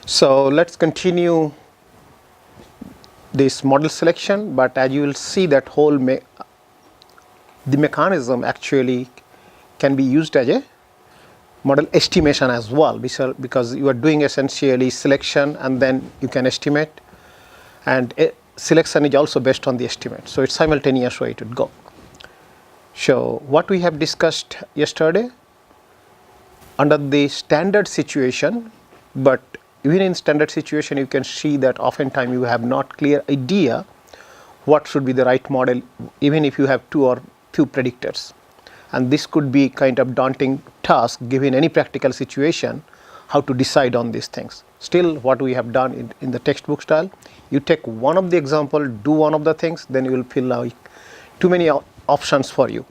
So let's continue this model selection, but as you will see that the mechanism actually can be used as a model estimation as well, because you are doing essentially selection and then you can estimate, and selection is also based on the estimate. So it's simultaneous way it would go. So what we have discussed yesterday, under the standard situation, but even in standard situation you can see that oftentimes you have not clear idea what should be the right model, even if you have two or few predictors, and this could be kind of daunting task given any practical situation, how to decide on these things. Still, what we have done in the textbook style, you take one of the example, do one of the things, then you will feel like too many options for you,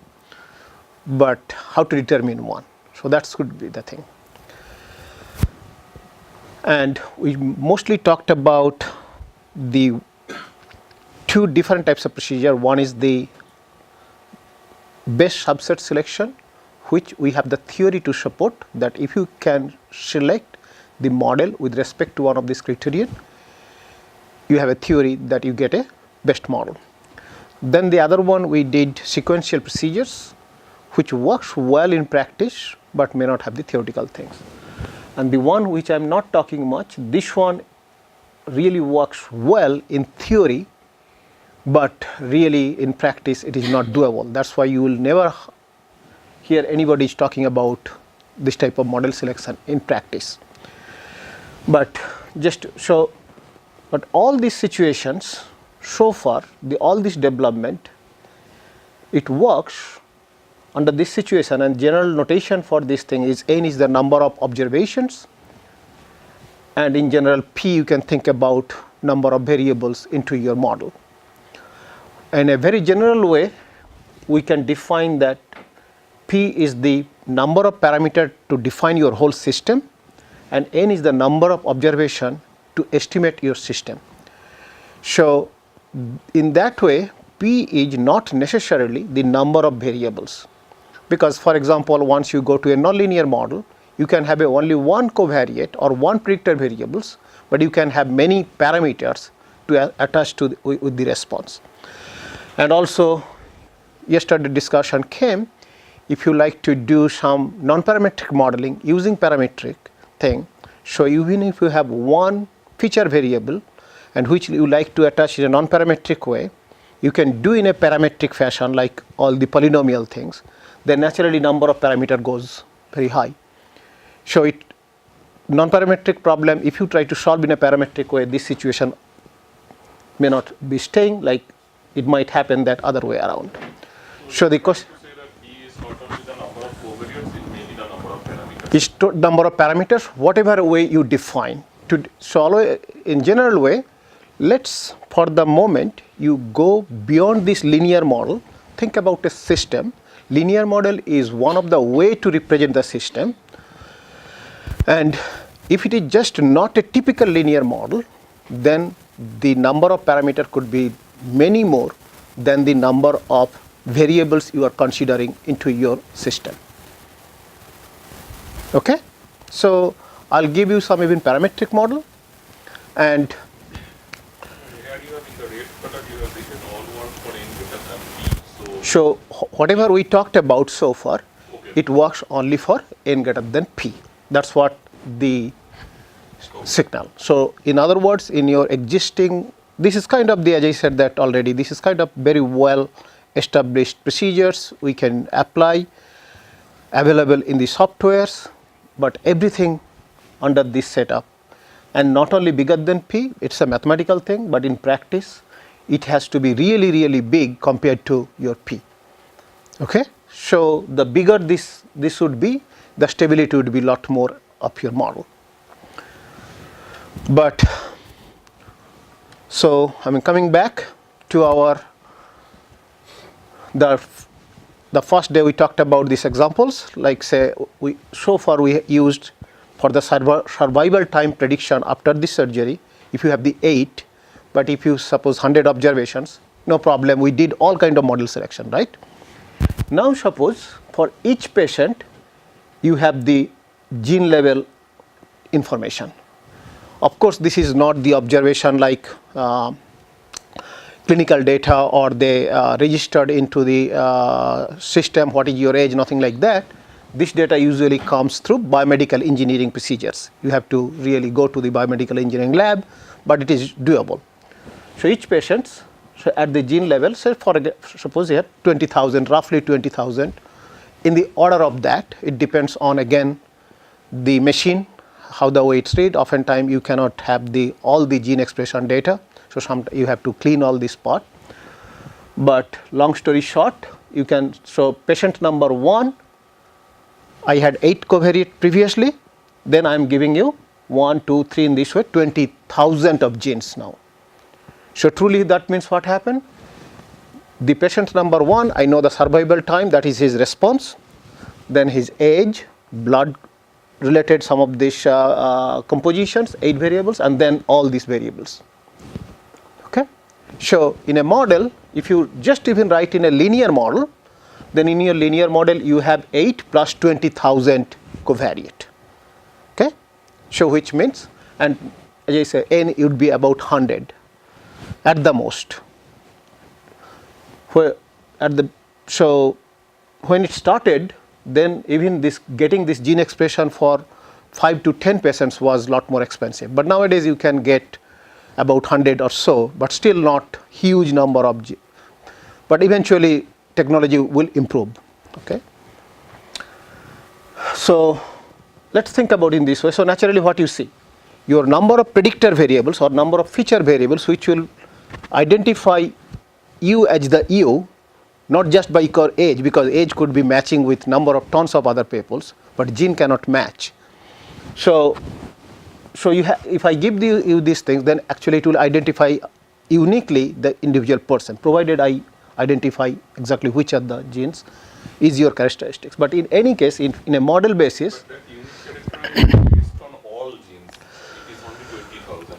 but how to determine one. So that could be the thing. And we mostly talked about the two different types of procedure. One is the best subset selection, which we have the theory to support that if you can select the model with respect to one of these criterion, you have a theory that you get a best model. Then the other one, we did sequential procedures, which works well in practice but may not have the theoretical things. And the one which I am not talking much, this one really works well in theory, but really in practice it is not doable. That's why you will never hear anybody is talking about this type of model selection in practice. But just so, but all these situations so far, all this development, it works under this situation, and general notation for this thing is n is the number of observations, and in general p you can think about number of variables into your model. In a very general way, we can define that p is the number of parameters to define your whole system, and n is the number of observation to estimate your system. So in that way, p is not necessarily the number of variables, because for example, once you go to a nonlinear model, you can have only one covariate or one predictor variables, but you can have many parameters to attach to with the response. And also yesterday discussion came, if you like to do some non-parametric modeling using parametric thing, so even if you have one feature variable and which you like to attach in a non-parametric way, you can do in a parametric fashion like all the polynomial things, then naturally number of parameter goes very high. So it non-parametric problem, if you try to solve in a parametric way, this situation may not be staying, like it might happen that other way around. So the question say that P is not only the number of covariates, it may be the number of parameters. is number of parameters, whatever way you define. To solve in general way, let's for the moment you go beyond this linear model, think about a system. Linear model is one of the way to represent the system, and if it is just not a typical linear model, then the number of parameters could be many more than the number of variables you are considering into your system. Okay, so I'll give you some even parametric model, and Here you have in the rate product, you have written all one for n greater than p. so whatever we talked about so far, Okay. it works only for n greater than p. That's what the signal. So in other words, in your existing, this is kind of the, as I said that already, this is kind of very well established procedures we can apply, available in the softwares, but everything under this setup, and not only bigger than p, it's a mathematical thing, but in practice it has to be really really big compared to your p. Okay, so the bigger this would be, the stability would be a lot more of your model. But so I mean, coming back to our the first day we talked about these examples, like say so far we used for the survival time prediction after the surgery, if you have the 8, but if you suppose 100 observations, no problem, we did all kind of model selection, right? Now suppose for each patient you have the gene level information. Of course, this is not the observation like clinical data, or they registered into the system what is your age, nothing like that. This data usually comes through biomedical engineering procedures. You have to really go to the biomedical engineering lab, but it is doable. So each patient, so at the gene level, so suppose you have 20,000, roughly 20,000. In the order of that, it depends on again the machine, how the weights read. Oftentimes you cannot have all the gene expression data, so you have to clean all this part. But long story short, you can, so patient number 1, I had 8 covariate previously, then I am giving you 1, 2, 3 in this way, 20,000 of genes now. So truly that means what happened? The patient number 1, I know the survival time, that is his response, then his age, blood related some of these compositions, 8 variables, and then all these variables. Okay. So in a model, if you just even write in a linear model, then in your linear model you have 8 plus 20,000 covariate. Okay. So which means, and as I say, n would be about 100 at the most. So when it started, then even getting this gene expression for 5 to 10 patients was a lot more expensive. But nowadays you can get about 100 or so, but still not huge number of genes. But eventually technology will improve. Okay. So let's think about in this way. So naturally what you see, your number of predictor variables or number of feature variables which will identify you as the you, not just by your age, because age could be matching with number of tons of other people's, but gene cannot match. So if I give you these things, then actually it will identify uniquely the individual person, provided I identify exactly which of the genes is your characteristics. But in any case, in a model basis, but that unique characteristic is based on all genes. It is only 20,000.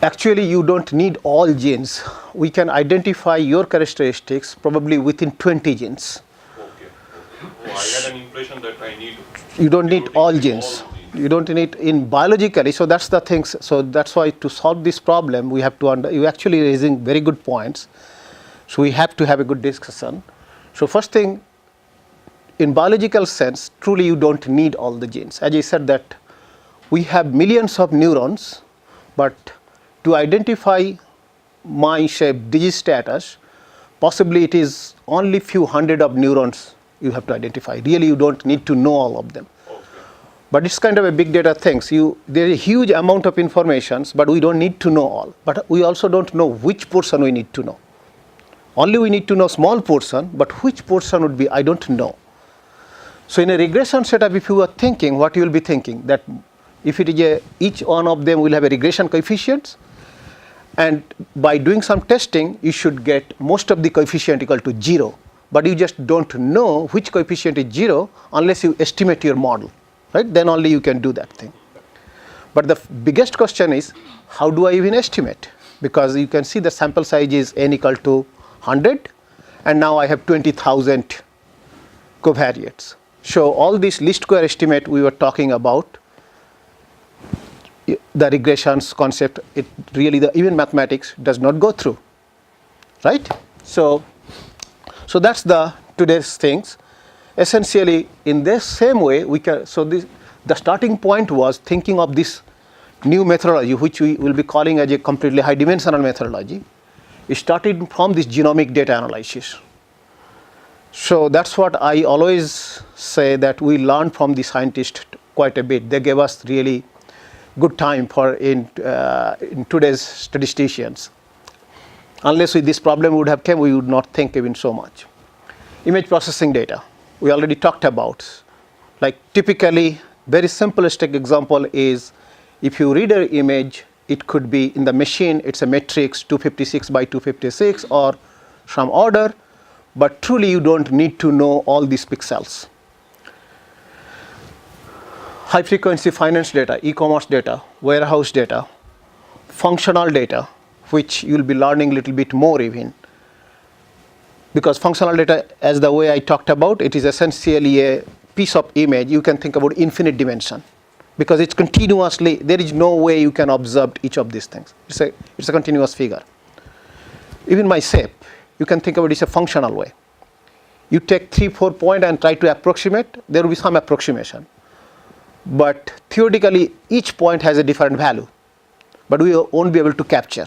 actually you don't need all genes. We can identify your characteristics probably within 20 genes. Okay. Oh, I had an impression that I need. You don't need all genes. You don't need in biologically. So that's the things. So that's why to solve this problem, we have to you actually raising very good points. So we have to have a good discussion. So first thing, in biological sense, truly you don't need all the genes. As I said that we have millions of neurons, but to identify my shape disease status, possibly it is only few hundred of neurons you have to identify. Really you don't need to know all of them. Okay. But it's kind of a big data things. There is a huge amount of information, but we don't need to know all. But we also don't know which portion we need to know. Only we need to know small portion, but which portion would be, I don't know. So in a regression setup, if you are thinking, what you will be thinking, that if it is each one of them will have a regression coefficients, and by doing some testing, you should get most of the coefficient equal to 0. But you just don't know which coefficient is 0 unless you estimate your model, right? Then only you can do that thing. But the biggest question is, how do I even estimate? Because you can see the sample size is n equal to 100, and now I have 20,000 covariates. So all this least square estimate we were talking about, the regressions concept, it really, even mathematics does not go through, right? So that's the today's things. Essentially, in this same way, we can. So the starting point was thinking of this new methodology, which we will be calling as a completely high-dimensional methodology. It started from this genomic data analysis. So that's what I always say, that we learned from the scientists quite a bit. They gave us really good time for in today's statisticians. Unless with this problem would have came, we would not think even so much. Image processing data, we already talked about. Like typically, very simplistic example is, if you read an image, it could be in the machine, it's a matrix 256 by 256 or some order, but truly you don't need to know all these pixels. High frequency finance data, e-commerce data, warehouse data, functional data, which you'll be learning a little bit more even. Because functional data, as the way I talked about, it is essentially a piece of image. You can think about infinite dimension. because it's continuously, there is no way you can observe each of these things. It's a continuous figure. Even my shape, you can think about it as a functional way. You take 3-4 points and try to approximate, there will be some approximation. But theoretically, each point has a different value, but we won't be able to capture.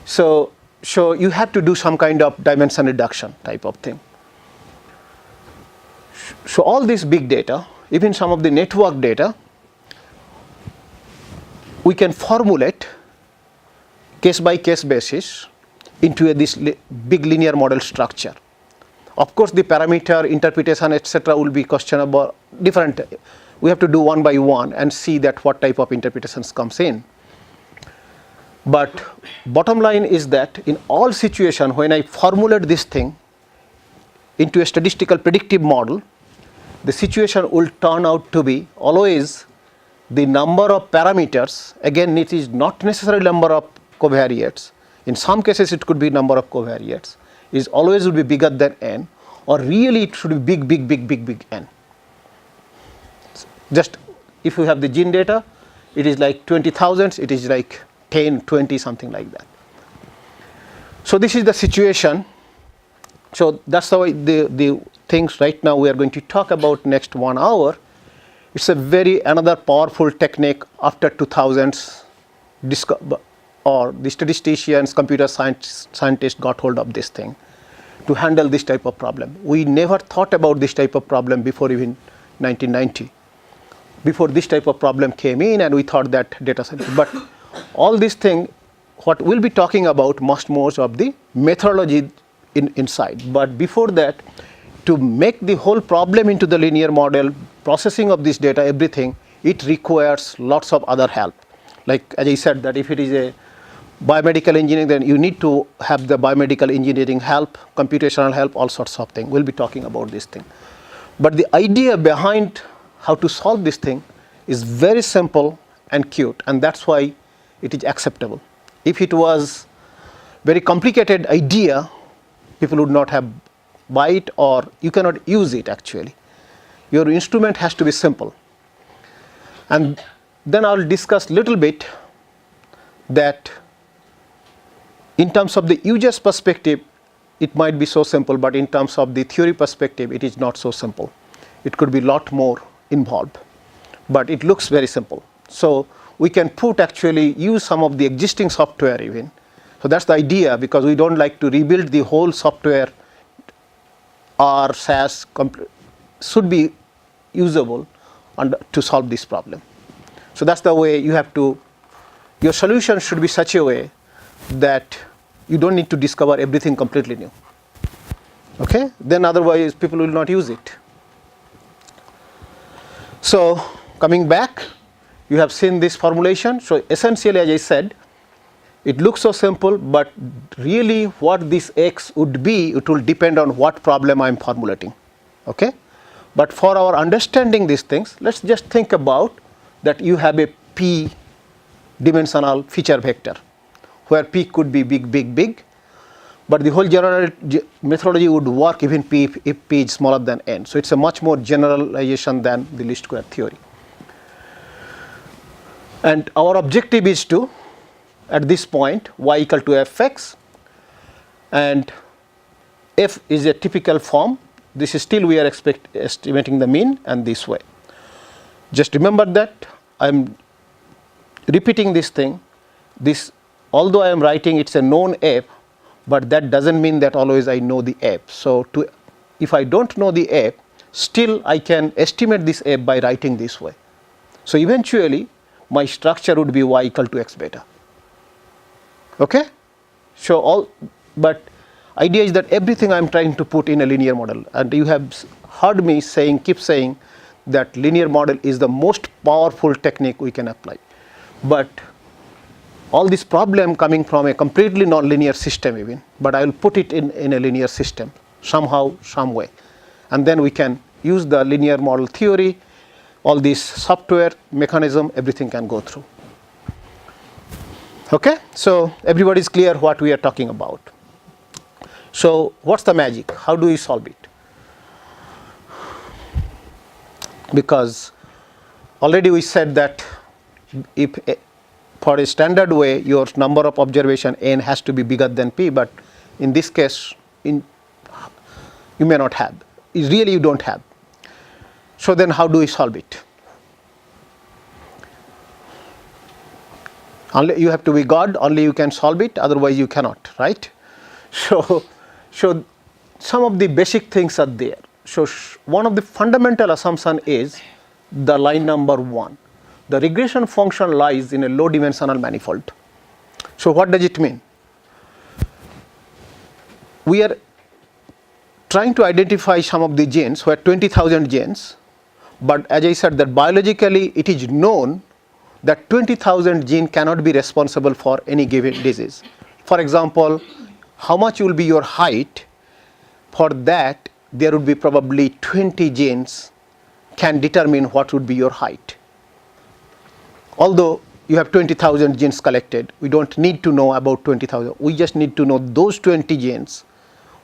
So you have to do some kind of dimension reduction type of thing. So all this big data, even some of the network data, we can formulate case by case basis into this big linear model structure. Of course, the parameter interpretation, etc., will be questionable, different. We have to do one by one and see that what type of interpretations comes in. But bottom line is that in all situations, when I formulate this thing into a statistical predictive model, the situation will turn out to be always the number of parameters. Again, it is not necessarily number of covariates. In some cases, it could be number of covariates. Is always will be bigger than n, or really it should be big N. Just if you have the gene data, it is like 20,000, it is like 10, 20, something like that. So this is the situation. So that's how the things right now we are going to talk about next 1 hour. It's a another powerful technique after 2000s, or the statisticians, computer scientists got hold of this thing to handle this type of problem. We never thought about this type of problem before even 1990. Before this type of problem came in, and we thought that data science. But all these things, what we'll be talking about, much more of the methodology inside. But before that, to make the whole problem into the linear model, processing of this data, everything, it requires lots of other help. Like as I said, that if it is a biomedical engineering, then you need to have the biomedical engineering help, computational help, all sorts of things. We'll be talking about this thing. But the idea behind how to solve this thing is very simple and cute, and that's why it is acceptable. If it was very complicated idea, people would not have buy it, or you cannot use it actually. Your instrument has to be simple. And then I'll discuss little bit that in terms of the user's perspective, it might be so simple, but in terms of the theory perspective, it is not so simple. It could be a lot more involved, but it looks very simple. So we can use some of the existing software even. So that's the idea, because we don't like to rebuild the whole software. Our SAS should be usable to solve this problem. So that's the way you have to, your solution should be such a way that you don't need to discover everything completely new. Okay? Then otherwise people will not use it. So coming back, you have seen this formulation. So essentially, as I said, it looks so simple, but really what this X would be, it will depend on what problem I am formulating. Okay? But for our understanding these things, let's just think about that you have a P dimensional feature vector, where P could be big, but the whole general methodology would work even if P is smaller than n. So it's a much more generalization than the least square theory. And our objective is to, at this point, y equal to fx, and f is a typical form. This is still we are estimating the mean, and this way. Just remember that I am repeating this thing. This, although I am writing it's a known f, but that doesn't mean that always I know the f. So if I don't know the f, still I can estimate this f by writing this way. So eventually my structure would be y equal to x beta. Okay? So but idea is that everything I am trying to put in a linear model, and you have heard me keep saying that linear model is the most powerful technique we can apply. But all this problem coming from a completely non-linear system even, but I will put it in a linear system somehow, some way. And then we can use the linear model theory, all this software mechanism, everything can go through. Okay? So everybody is clear what we are talking about. So what's the magic? How do we solve it? Because already we said that if for a standard way your number of observation n has to be bigger than p, but in this case you may not have. Really you don't have. So then how do we solve it? Only you have to be God, only you can solve it, otherwise you cannot, right? So some of the basic things are there. So one of the fundamental assumption is the line number 1. The regression function lies in a low dimensional manifold. So what does it mean? We are trying to identify some of the genes where 20,000 genes, but as I said that biologically it is known that 20,000 gene cannot be responsible for any given disease. For example, how much will be your height? For that there would be probably 20 genes can determine what would be your height. Although you have 20,000 genes collected, we don't need to know about 20,000. We just need to know those 20 genes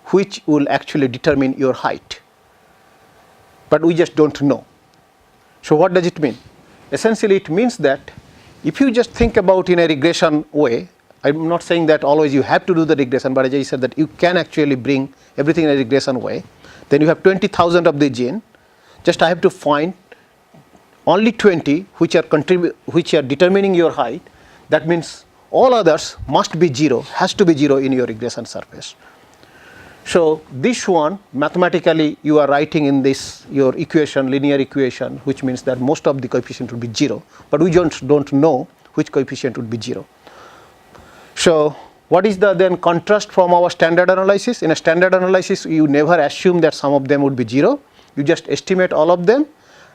which will actually determine your height. But we just don't know. So what does it mean? Essentially it means that if you just think about in a regression way, I'm not saying that always you have to do the regression, but as I said that you can actually bring everything in a regression way. Then you have 20,000 of the gene. Just I have to find only 20 which are determining your height. That means all others must be 0, has to be 0 in your regression surface. So this one mathematically you are writing in this your equation, linear equation, which means that most of the coefficient would be 0, but we don't know which coefficient would be 0. So what is the then contrast from our standard analysis? In a standard analysis you never assume that some of them would be 0. You just estimate all of them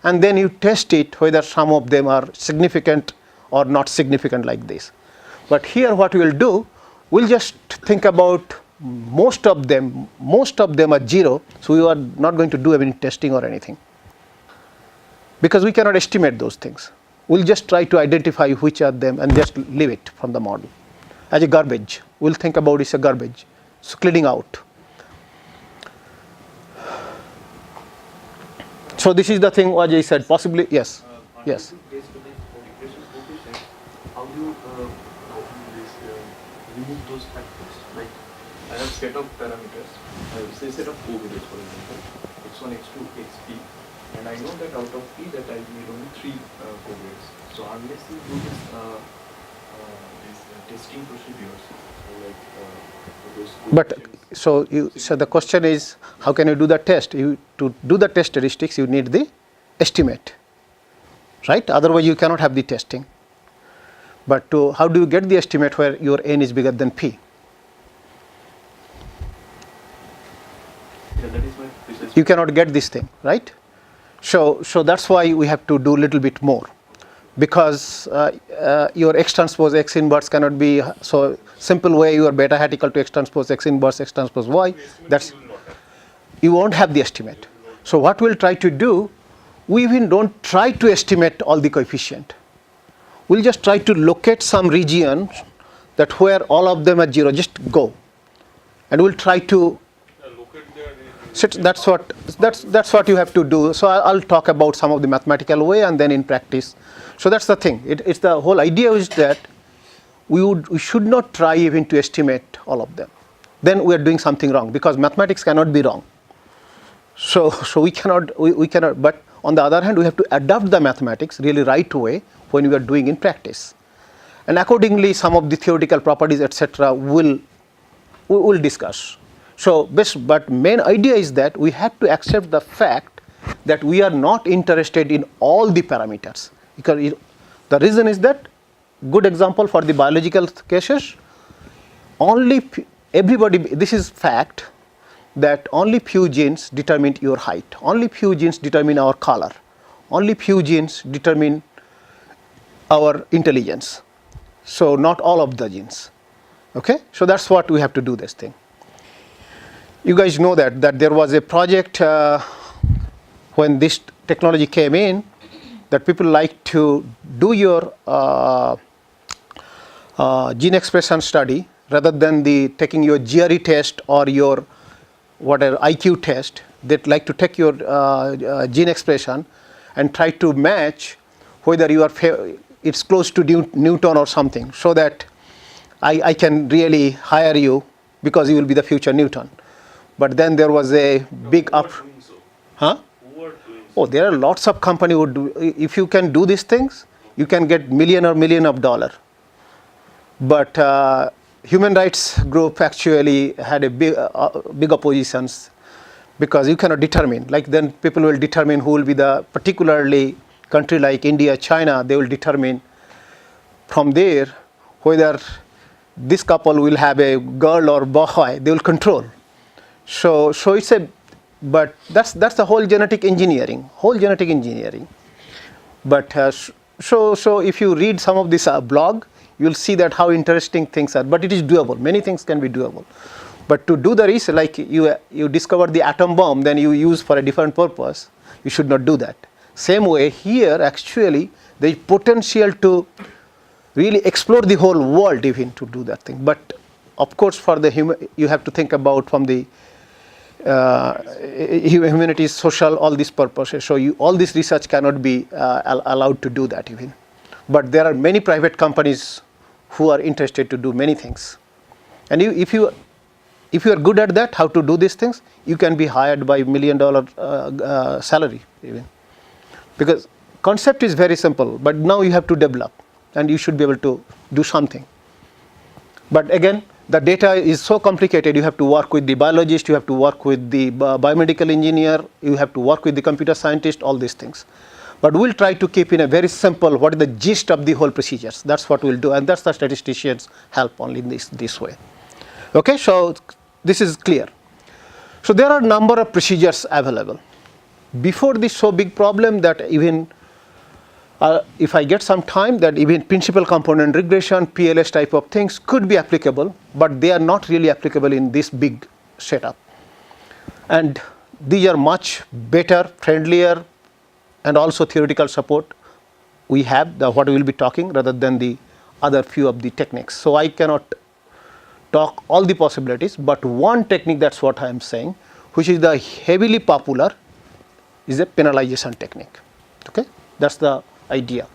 and then you test it whether some of them are significant or not significant like this. But here what we will do, we'll just think about most of them are 0, so we are not going to do any testing or anything because we cannot estimate those things. We'll just try to identify which are them and just leave it from the model as a garbage. We'll think about it as a garbage, so cleaning out. So this is the thing what I said, possibly, yes. Yes. Based on the regression coefficient, how do you remove those factors? Like I have set of parameters, say set of covariates for example, x1, x2, xp, and I know that out of p that I need only 3 covariates. So unless you do this testing procedures, like those But so the question is, how can you do the test? To do the test statistics, you need the estimate, right? Otherwise, you cannot have the testing. But how do you get the estimate where your n is bigger than p? Yeah, that is my precise. You cannot get this thing, right? So that's why we have to do a little bit more, because your x transpose x inverse cannot be so simple way your beta hatical to x transpose x inverse x transpose y. That's you won't have the estimate. So what we'll try to do, we even don't try to estimate all the coefficient. We'll just try to locate some region that where all of them are 0. Just go, and we'll try to. That's what you have to do. So I'll talk about some of the mathematical way and then in practice. So that's the thing. It's the whole idea is that we should not try even to estimate all of them. Then we are doing something wrong because mathematics cannot be wrong. So we cannot. But on the other hand, we have to adapt the mathematics really right way when we are doing in practice, and accordingly some of the theoretical properties etc. we will discuss. So but main idea is that we have to accept the fact that we are not interested in all the parameters, because the reason is that, good example for the biological cases, this is fact that only few genes determine your height, only few genes determine our color, only few genes determine our intelligence. So not all of the genes. Okay, so that's what we have to do this thing. You guys know that there was a project when this technology came in, that people like to do your gene expression study rather than taking your GRE test or your whatever IQ test. They'd like to take your gene expression and try to match whether you are it's close to Newton or something, so that I can really hire you because you will be the future Newton. But then there was a big Who are doing so? huh? Who are doing so? Oh, there are lots of companies who do. If you can do these things, you can get million of dollar. But human rights group actually had a big oppositions, because you cannot determine. Like then people will determine who will be the, particularly country like India, China, they will determine from there whether this couple will have a girl or boy. They will control. So it's a, but that's the whole genetic engineering. But so if you read some of this blog, you will see that how interesting things are. But it is doable. Many things can be doable. But to do the research, like you discover the atom bomb, then you use for a different purpose. You should not do that. Same way here, actually, there is potential to really explore the whole world even to do that thing. But of course, for the human, you have to think about from the humanities, social, all these purposes. So all this research cannot be allowed to do that even. But there are many private companies who are interested to do many things. And if you are good at that, how to do these things, you can be hired by $1 million salary even. Because concept is very simple, but now you have to develop, and you should be able to do something. But again, the data is so complicated. You have to work with the biologist, you have to work with the biomedical engineer, you have to work with the computer scientist, all these things. But we'll try to keep in a very simple, what is the gist of the whole procedures. That's what we'll do, and that's the statisticians help only in this way. Okay, so this is clear. So there are a number of procedures available. Before this so big problem that even if I get some time, that even principal component regression, PLS type of things could be applicable, but they are not really applicable in this big setup. And these are much better, friendlier, and also theoretical support we have, what we will be talking, rather than the other few of the techniques. So I cannot talk all the possibilities, but one technique, that's what I am saying, which is the heavily popular, is a penalization technique. Okay, that's the idea.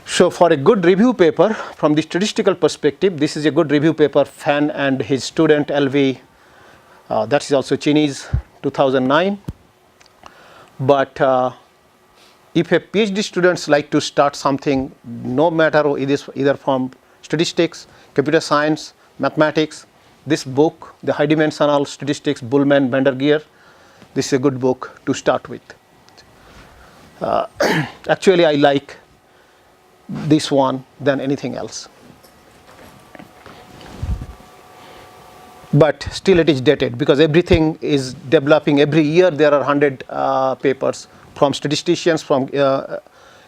So for a good review paper from the statistical perspective, this is a good review paper, Fan and his student LV, that is also Chinese, 2009. But if a PhD students like to start something, no matter either from statistics, computer science, mathematics, this book, the HighDimensional Statistics, Bullman, Vandergeer, this is a good book to start with. Actually, I like this one than anything else. But still it is dated, because everything is developing. Every year there are 100 papers from statisticians, from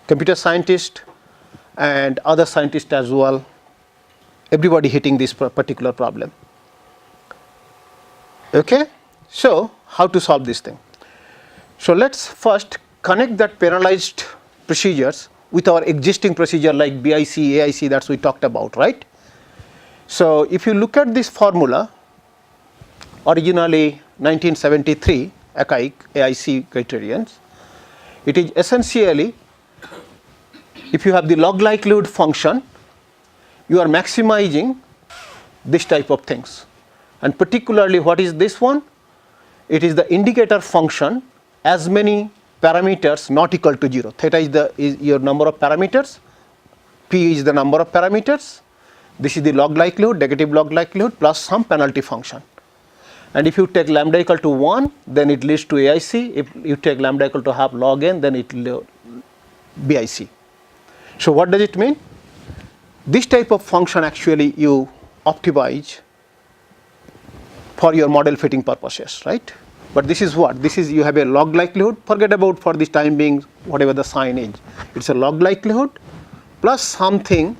computer scientists, and other scientists as well. Everybody hitting this particular problem. Okay, so how to solve this thing? So let's first connect that penalized procedures with our existing procedure like BIC, AIC, that's we talked about, right? So if you look at this formula, originally 1973 AIC criterions, it is essentially, if you have the log likelihood function, you are maximizing this type of things. And particularly, what is this one? It is the indicator function, as many parameters not equal to 0. Theta is your number of parameters, P is the number of parameters, this is the log likelihood, negative log likelihood, plus some penalty function. And if you take lambda equal to 1, then it leads to AIC. If you take lambda equal to half log n, then it will BIC. So what does it mean? This type of function actually you optimize for your model fitting purposes, right? But this is what? This is, you have a log likelihood. Forget about for this time being whatever the sign is. It's a log likelihood plus something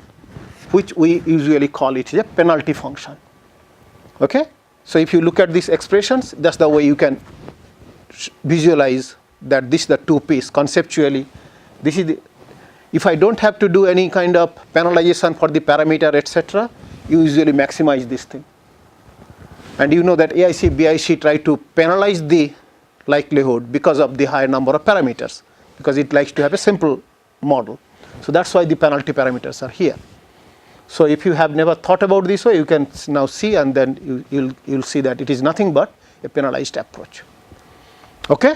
which we usually call it a penalty function. Okay? So if you look at these expressions, that's the way you can visualize that this is the two piece conceptually. This is the, if I don't have to do any kind of penalization for the parameter, etc., you usually maximize this thing. And you know that AIC, BIC try to penalize the likelihood because of the higher number of parameters, because it likes to have a simple model. So that's why the penalty parameters are here. So if you have never thought about this way, you can now see, and then you'll see that it is nothing but a penalized approach. Okay?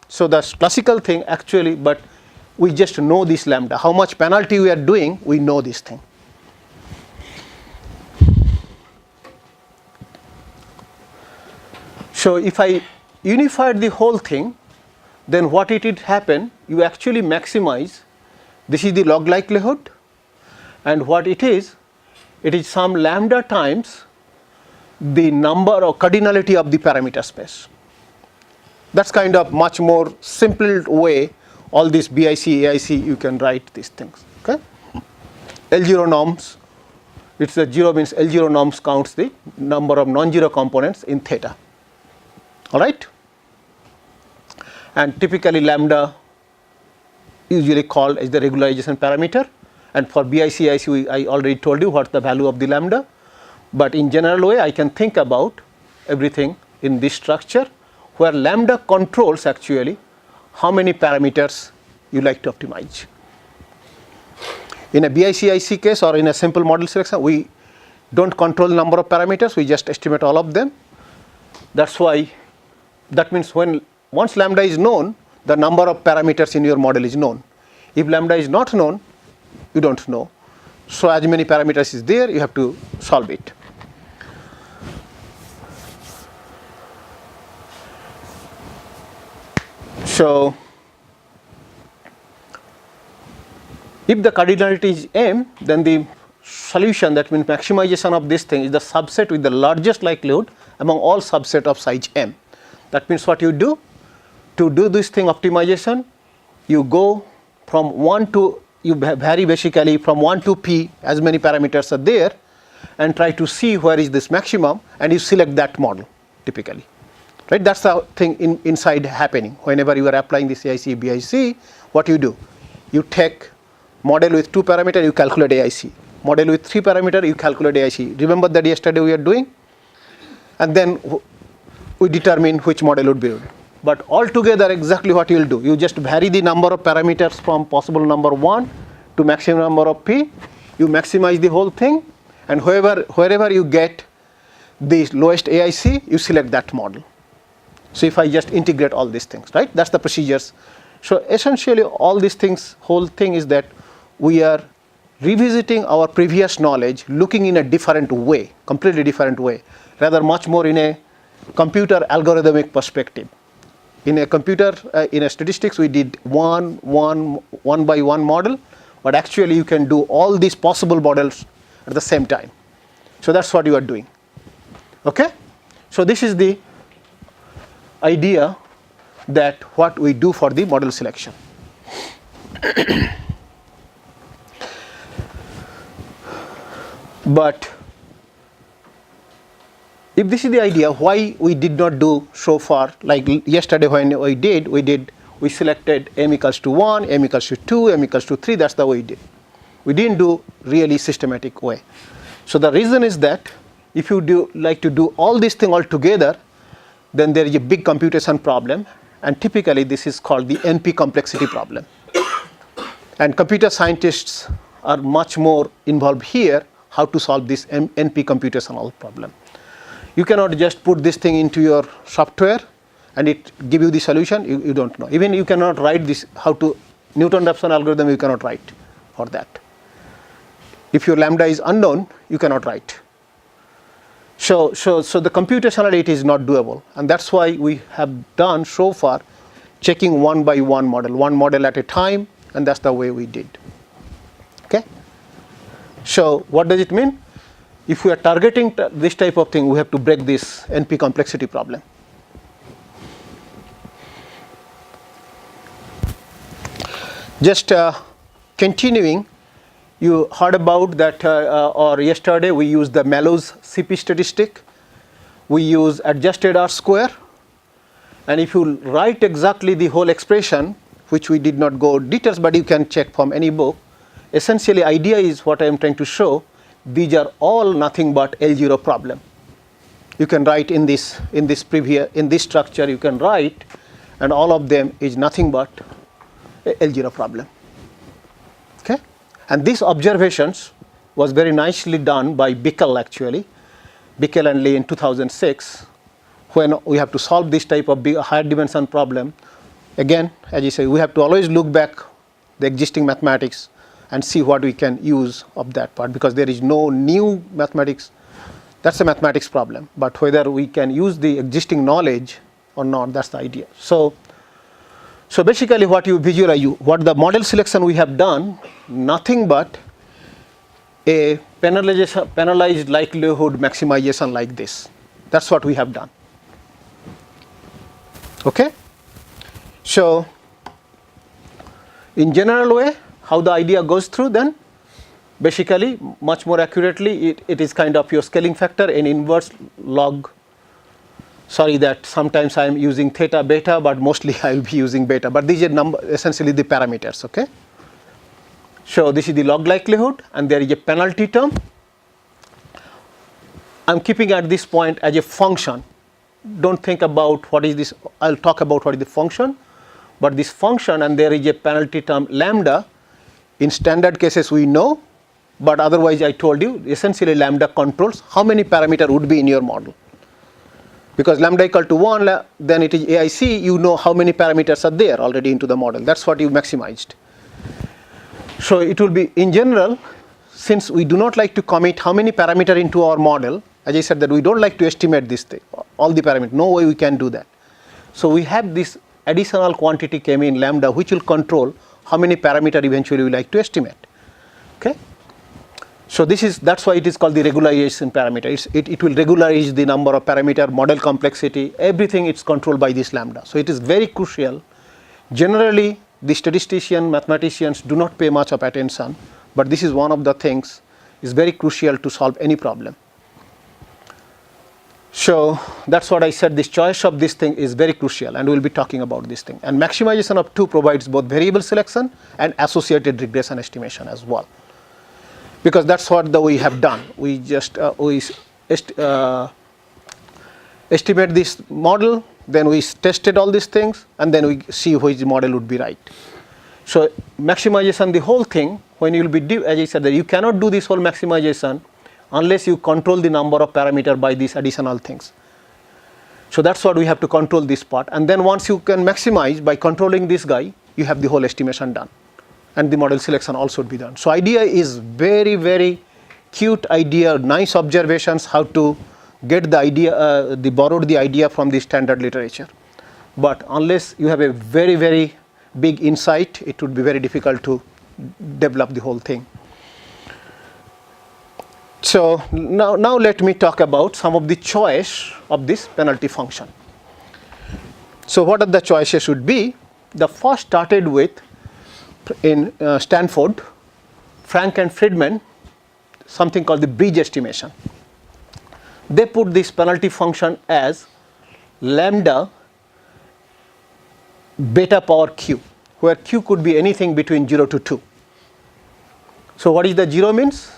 So the classical thing actually, but we just know this lambda. How much penalty we are doing, we know this thing. So if I unified the whole thing, then what it would happen, you actually maximize, this is the log likelihood, and what it is some lambda times the number or cardinality of the parameter space. That's kind of much more simple way. All this BIC, AIC, you can write these things. Okay? L0 norms, it's the 0 means L0 norms counts the number of non-zero components in theta. All right? And typically lambda usually called as the regularization parameter. And for BIC, AIC, I already told you what's the value of the lambda. But in general way, I can think about everything in this structure, where lambda controls actually how many parameters you like to optimize. In a BIC case or in a simple model selection, we don't control the number of parameters, we just estimate all of them. That's why, that means once lambda is known, the number of parameters in your model is known. If lambda is not known, you don't know. So as many parameters is there, you have to solve it. So if the cardinality is m, then the solution, that means maximization of this thing, is the subset with the largest likelihood among all subset of size m. That means what you do, to do this thing optimization, you go from 1 to, you vary basically from 1 to p, as many parameters are there, and try to see where is this maximum, and you select that model typically. Right? That's the thing inside happening. Whenever you are applying this AIC, BIC, what you do? You take model with 2 parameter, you calculate AIC. Model with 3 parameter, you calculate AIC. Remember that yesterday we are doing? And then we determine which model would be good. But altogether, exactly what you will do, you just vary the number of parameters from possible number 1 to maximum number of p. You maximize the whole thing, and wherever you get the lowest AIC, you select that model. So if I just integrate all these things, right? That's the procedures. So essentially, all these things, whole thing is that we are revisiting our previous knowledge, looking in a different way, completely different way, rather much more in a computer algorithmic perspective. In a computer, in a statistics, we did one by one model, but actually you can do all these possible models at the same time. So that's what you are doing. Okay? So this is the idea that what we do for the model selection. But if this is the idea, why we did not do so far, like yesterday when we selected m equals to 1, m equals to 2, m equals to 3, that's the way we did. We didn't do really systematic way. So the reason is that if you like to do all this thing all together, then there is a big computation problem, and typically this is called the NP complexity problem. And computer scientists are much more involved here, how to solve this NP computational problem. You cannot just put this thing into your software and it give you the solution, you don't know. Even you cannot write this, how to Newton-Raphson algorithm, you cannot write for that. If your lambda is unknown, you cannot write. So the computationality is not doable, and that's why we have done so far checking one by one model at a time, and that's the way we did. Okay? So what does it mean? If we are targeting this type of thing, we have to break this NP complexity problem. Just continuing, you heard about that, or yesterday we used the Mallow's CP statistic. We use adjusted R square, and if you write exactly the whole expression, which we did not go details, but you can check from any book. Essentially, idea is what I am trying to show. These are all nothing but L0 problem. You can write in this structure. You can write, and all of them is nothing but L0 problem. And these observations was very nicely done by Bickel actually, Bickel and Lee in 2006, when we have to solve this type of big, higher dimension problem. Again, as you say, we have to always look back the existing mathematics and see what we can use of that part, because there is no new mathematics. That's a mathematics problem. But whether we can use the existing knowledge or not, that's the idea. So basically what you visualize, what the model selection we have done, nothing but a penalized likelihood maximization like this. That's what we have done. Okay? So in general way, how the idea goes through then, basically much more accurately, it is kind of your scaling factor in inverse log. Sorry that sometimes I am using theta beta, but mostly I will be using beta. But these are essentially the parameters. Okay. So this is the log likelihood, and there is a penalty term. I am keeping at this point as a function. Don't think about what is this. I will talk about what is the function, but this function, and there is a penalty term lambda. In standard cases we know, but otherwise I told you essentially lambda controls how many parameter would be in your model. Because lambda equal to 1, then it is AIC, you know how many parameters are there already into the model. That's what you maximized. So it will be, in general, since we do not like to commit how many parameter into our model, as I said that we don't like to estimate this thing, all the parameters, no way we can do that. So we have this additional quantity came in lambda, which will control how many parameter eventually we like to estimate. Okay. So that's why it is called the regularization parameter. It will regularize the number of parameter, model complexity, everything is controlled by this lambda. So it is very crucial. Generally, the statisticians, mathematicians do not pay much of attention, but this is one of the things is very crucial to solve any problem. So that's what I said, this choice of this thing is very crucial, and we'll be talking about this thing. And maximization of 2 provides both variable selection and associated regression estimation as well. Because that's what we have done. We just estimate this model, then we tested all these things, and then we see which model would be right. So maximization, the whole thing, when you will be, as I said, that you cannot do this whole maximization unless you control the number of parameter by these additional things. So that's what we have to control this part, and then once you can maximize by controlling this guy, you have the whole estimation done, and the model selection also would be done. So idea is very, very cute idea, nice observations how to get the idea, borrowed the idea from the standard literature. But unless you have a very, very big insight, it would be very difficult to develop the whole thing. So now let me talk about some of the choice of this penalty function. So what are the choices should be? The first started with in Stanford, Frank and Friedman, something called the bridge estimation. They put this penalty function as lambda beta power q, where q could be anything between 0 to 2. So what is the 0 means?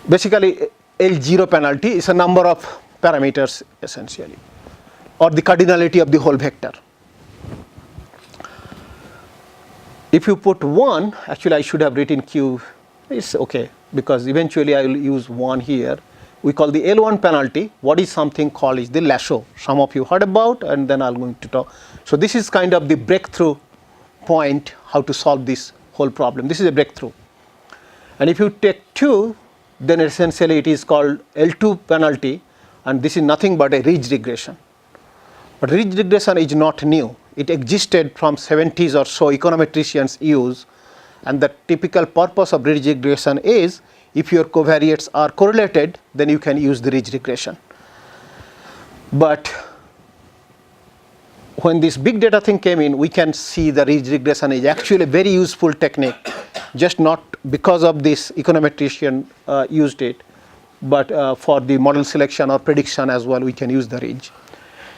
Basically L0 penalty is a number of parameters essentially, or the cardinality of the whole vector. If you put 1, actually I should have written q, it's okay, because eventually I will use 1 here. We call the L1 penalty, what is something called is the lasso. Some of you heard about, and then I'm going to talk. So this is kind of the breakthrough point how to solve this whole problem. This is a breakthrough. And if you take 2, then essentially it is called L2 penalty, and this is nothing but a ridge regression. But ridge regression is not new. It existed from 70s or so, econometricians use, and the typical purpose of ridge regression is if your covariates are correlated, then you can use the ridge regression. But when this big data thing came in, we can see the ridge regression is actually a very useful technique, just not because of this econometrician used it, but for the model selection or prediction as well, we can use the ridge.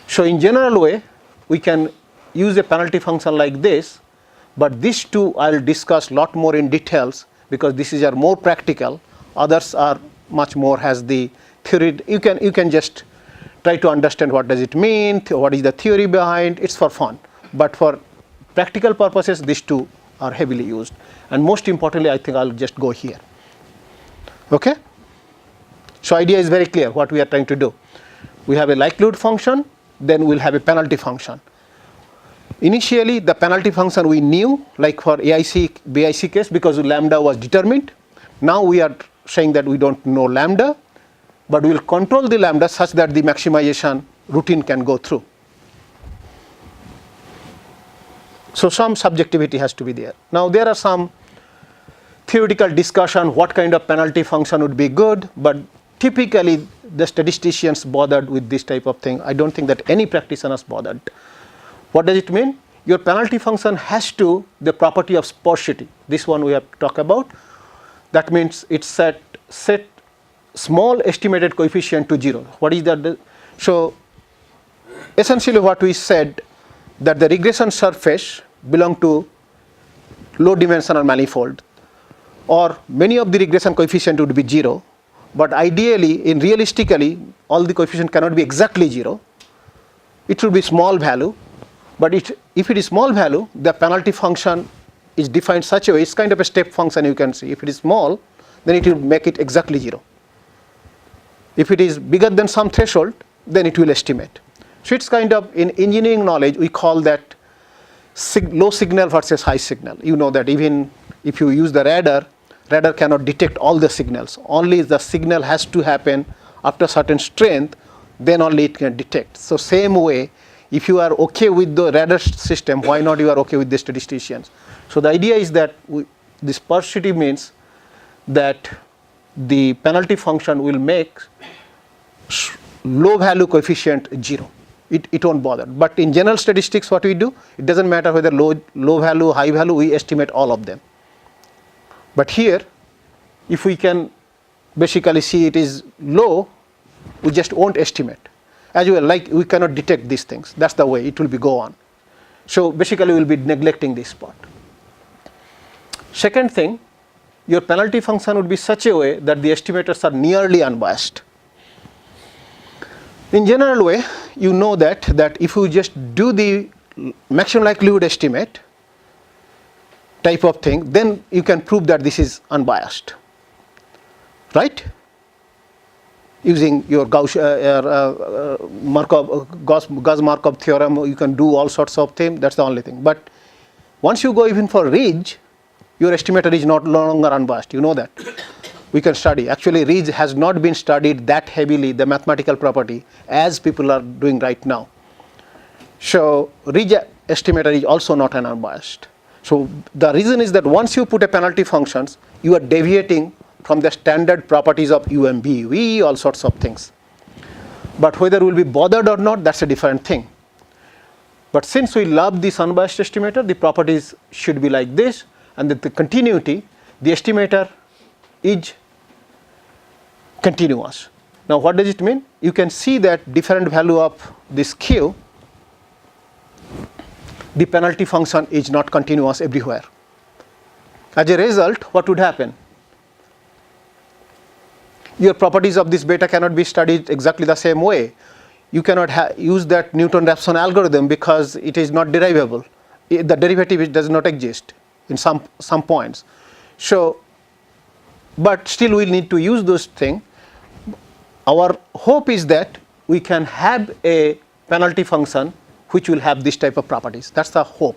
So in general way, we can use a penalty function like this, but these two I'll discuss lot more in details, because this is more practical. Others are much more has the theory. You can just try to understand what does it mean, what is the theory behind. It's for fun, but for practical purposes, these two are heavily used. And most importantly, I think I'll just go here. Okay? So idea is very clear what we are trying to do. We have a likelihood function, then we'll have a penalty function. Initially, the penalty function we knew, like for AIC, BIC case, because lambda was determined. Now we are saying that we don't know lambda, but we will control the lambda such that the maximization routine can go through. So some subjectivity has to be there. Now there are some theoretical discussion what kind of penalty function would be good, but typically the statisticians bothered with this type of thing. I don't think that any practitioners bothered. What does it mean? Your penalty function has to the property of sparsity. This one we have talked about. That means it's set small estimated coefficient to 0. What is that? So essentially what we said, that the regression surface belong to low dimensional manifold, or many of the regression coefficient would be 0, but ideally in realistically all the coefficient cannot be exactly 0. It should be small value, but if it is small value, the penalty function is defined such a way, it's kind of a step function you can see. If it is small, then it will make it exactly 0. If it is bigger than some threshold, then it will estimate. So it's kind of, in engineering knowledge, we call that low signal versus high signal. You know that even if you use the radar cannot detect all the signals. Only the signal has to happen after certain strength, then only it can detect. So same way, if you are okay with the radar system, why not you are okay with the statisticians? So the idea is that this sparsity means that the penalty function will make low value coefficient 0. It won't bother. But in general statistics, what we do, it doesn't matter whether low value, high value, we estimate all of them. But here, if we can basically see it is low, we just won't estimate. As well, like we cannot detect these things. That's the way it will be go on. So basically, we will be neglecting this part. Second thing, your penalty function would be such a way that the estimators are nearly unbiased. In general way, you know that if you just do the maximum likelihood estimate type of thing, then you can prove that this is unbiased, right? Using your Gauss Markov theorem, you can do all sorts of things. That's the only thing. But once you go even for ridge, your estimator is no longer unbiased. You know that. We can study. Actually, ridge has not been studied that heavily, the mathematical property, as people are doing right now. So ridge estimator is also not an unbiased. So the reason is that once you put a penalty functions, you are deviating from the standard properties of UMB, all sorts of things. But whether we'll be bothered or not, that's a different thing. But since we love this unbiased estimator, the properties should be like this, and that the continuity, the estimator is continuous. Now what does it mean? You can see that different value of this Q, the penalty function is not continuous everywhere. As a result, what would happen? Your properties of this beta cannot be studied exactly the same way. You cannot use that Newton-Raphson algorithm because it is not derivable. The derivative does not exist in some points. So, but still we need to use those things. Our hope is that we can have a penalty function which will have this type of properties. That's the hope.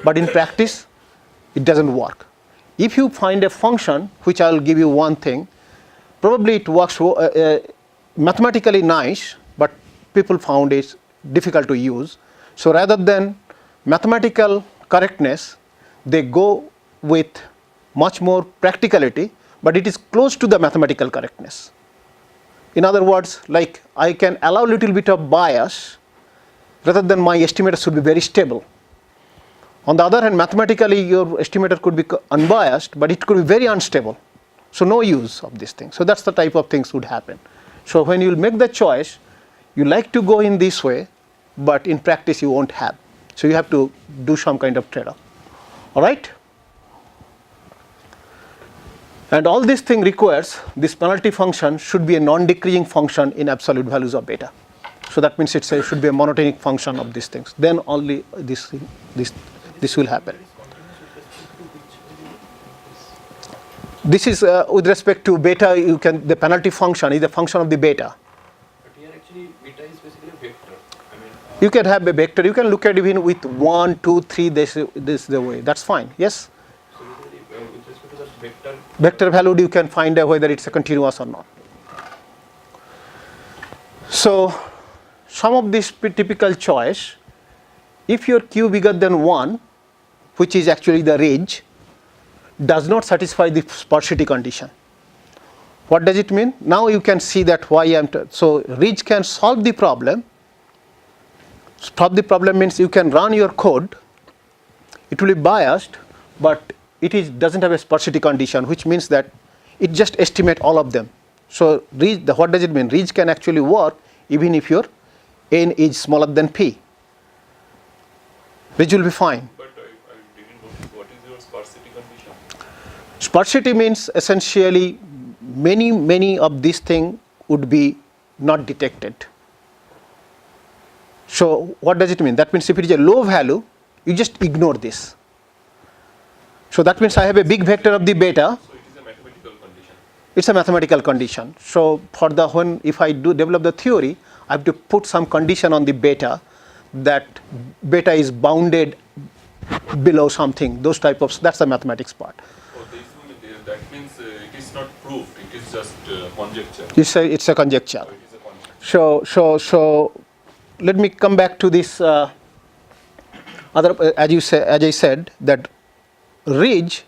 But in practice, it doesn't work. If you find a function, which I will give you one thing, probably it works mathematically nice, but people found it difficult to use. So rather than mathematical correctness, they go with much more practicality, but it is close to the mathematical correctness. In other words, like I can allow a little bit of bias rather than my estimator should be very stable. On the other hand, mathematically your estimator could be unbiased, but it could be very unstable. So no use of this thing. So that's the type of things would happen. So when you make the choice, you like to go in this way, but in practice you won't have. So you have to do some kind of trade-off. All right? And all this thing requires this penalty function should be a non-decreasing function in absolute values of beta. So that means it should be a monotonic function of these things. Then only this will happen. This is with respect to beta, the penalty function is a function of the beta. But here actually beta is basically a vector. I mean, You can have a vector. You can look at even with 1, 2, 3. This is the way. That's fine. Yes. so basically, with respect to that vector. Vector value, you can find out whether it's a continuous or not. So, some of this typical choice, if your q bigger than 1, which is actually the range, does not satisfy the sparsity condition. What does it mean? Now you can see that why so ridge can solve the problem. Solve the problem means you can run your code, it will be biased, but it doesn't have a sparsity condition, which means that it just estimate all of them. So what does it mean? Ridge can actually work even if your n is smaller than p. Ridge will be fine. But I didn't notice what is your sparsity condition? Sparsity means essentially many of these things would be not detected. So what does it mean? That means if it is a low value, you just ignore this. So that means I have a big vector of the beta. So it is a mathematical condition. It's a mathematical condition. So for if I do develop the theory, I have to put some condition on the beta, that beta is bounded below something. Those type of, that's the mathematics part. Oh, that means it is not proved. It is just conjecture. It's a conjecture. So it is a conjecture. So let me come back to this other, as I said, that ridge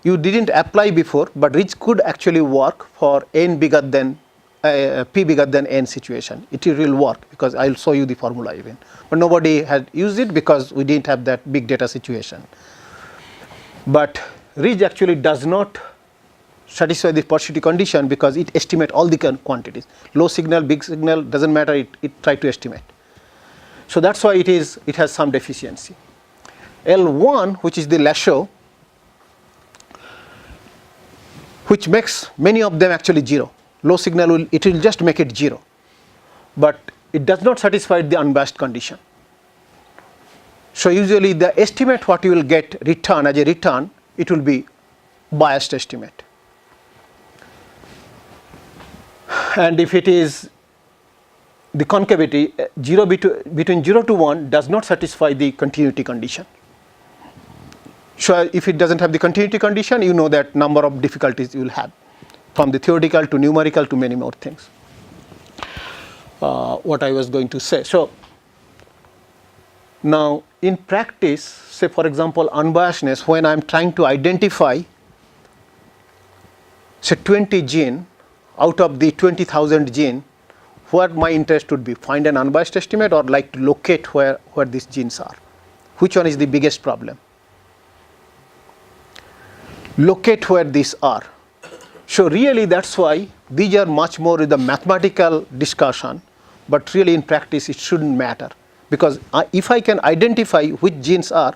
you didn't apply before, but ridge could actually work for n bigger than p bigger than n situation. It will work because I'll show you the formula even. But nobody had used it because we didn't have that big data situation. But ridge actually does not satisfy the sparsity condition because it estimates all the quantities. Low signal, big signal, doesn't matter, it tries to estimate. So that's why it has some deficiency. L1, which is the Lasho, which makes many of them actually 0. Low signal it will just make it 0. But it does not satisfy the unbiased condition. So usually the estimate what you will get return as a return, it will be biased estimate. And if it is the concavity, between 0 to 1 does not satisfy the continuity condition. So if it doesn't have the continuity condition, you know that number of difficulties you will have, from the theoretical to numerical to many more things. What I was going to say. So now in practice, say for example unbiasedness, when I am trying to identify say 20 gene out of the 20,000 gene, what my interest would be, find an unbiased estimate or like to locate where these genes are. Which one is the biggest problem? Locate where these are. So really that's why these are much more with the mathematical discussion, but really in practice it shouldn't matter, because if I can identify which genes are,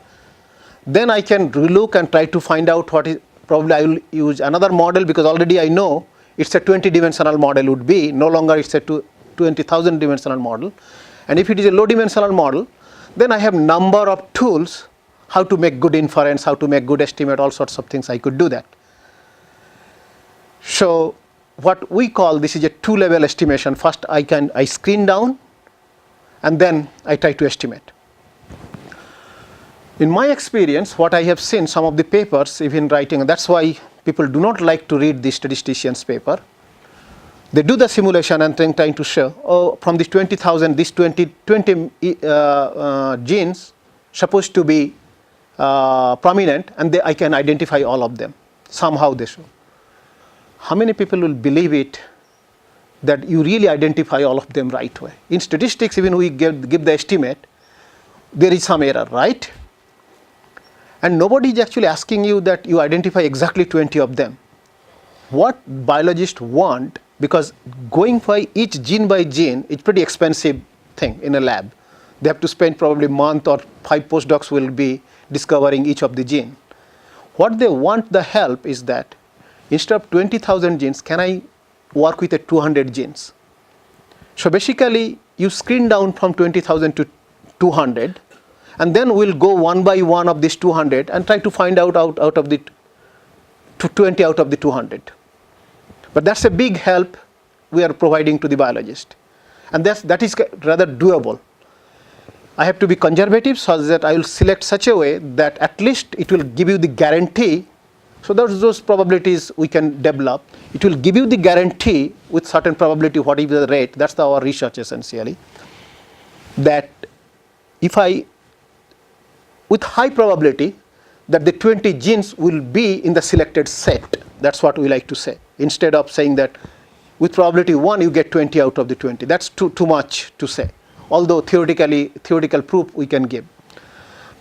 then I can relook and try to find out what is, probably I will use another model because already I know it's a 20-dimensional model would be, no longer it's a 20,000 dimensional model. And if it is a low dimensional model, then I have number of tools how to make good inference, how to make good estimate, all sorts of things I could do that. So what we call this is a two-level estimation. First I screen down and then I try to estimate. In my experience, what I have seen some of the papers even writing, and that's why people do not like to read the statistician's paper. They do the simulation and then trying to show, oh, from these 20,000, these 20 genes supposed to be prominent, and I can identify all of them. Somehow they show. How many people will believe it that you really identify all of them right way? In statistics, even we give the estimate, there is some error, right? And nobody is actually asking you that you identify exactly 20 of them. What biologists want, because going by each gene by gene is pretty expensive thing in a lab. They have to spend probably a month or 5 postdocs will be discovering each of the gene. What they want the help is that instead of 20,000 genes, can I work with 200 genes? So basically you screen down from 20,000 to 200, and then we'll go one by one of these 200 and try to find out of the to 20 out of the 200. But that's a big help we are providing to the biologist. And that is rather doable. I have to be conservative so that I will select such a way that at least it will give you the guarantee. So those probabilities we can develop. It will give you the guarantee with certain probability, what is the rate. That's our research essentially. That if with high probability, that the 20 genes will be in the selected set. That's what we like to say. Instead of saying that with probability 1 you get 20 out of the 20. That's too much to say. Although theoretical proof we can give.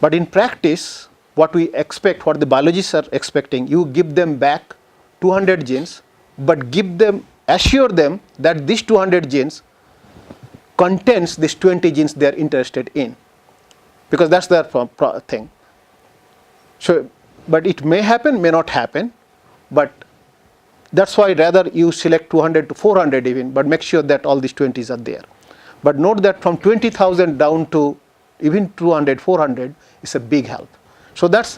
But in practice, what we expect, what the biologists are expecting, you give them back 200 genes, but assure them that these 200 genes contains these 20 genes they are interested in. Because that's their thing. So, but it may happen, may not happen, but that's why rather you select 200 to 400 even, but make sure that all these 20s are there. But note that from 20,000 down to even 200, 400 is a big help. So that's,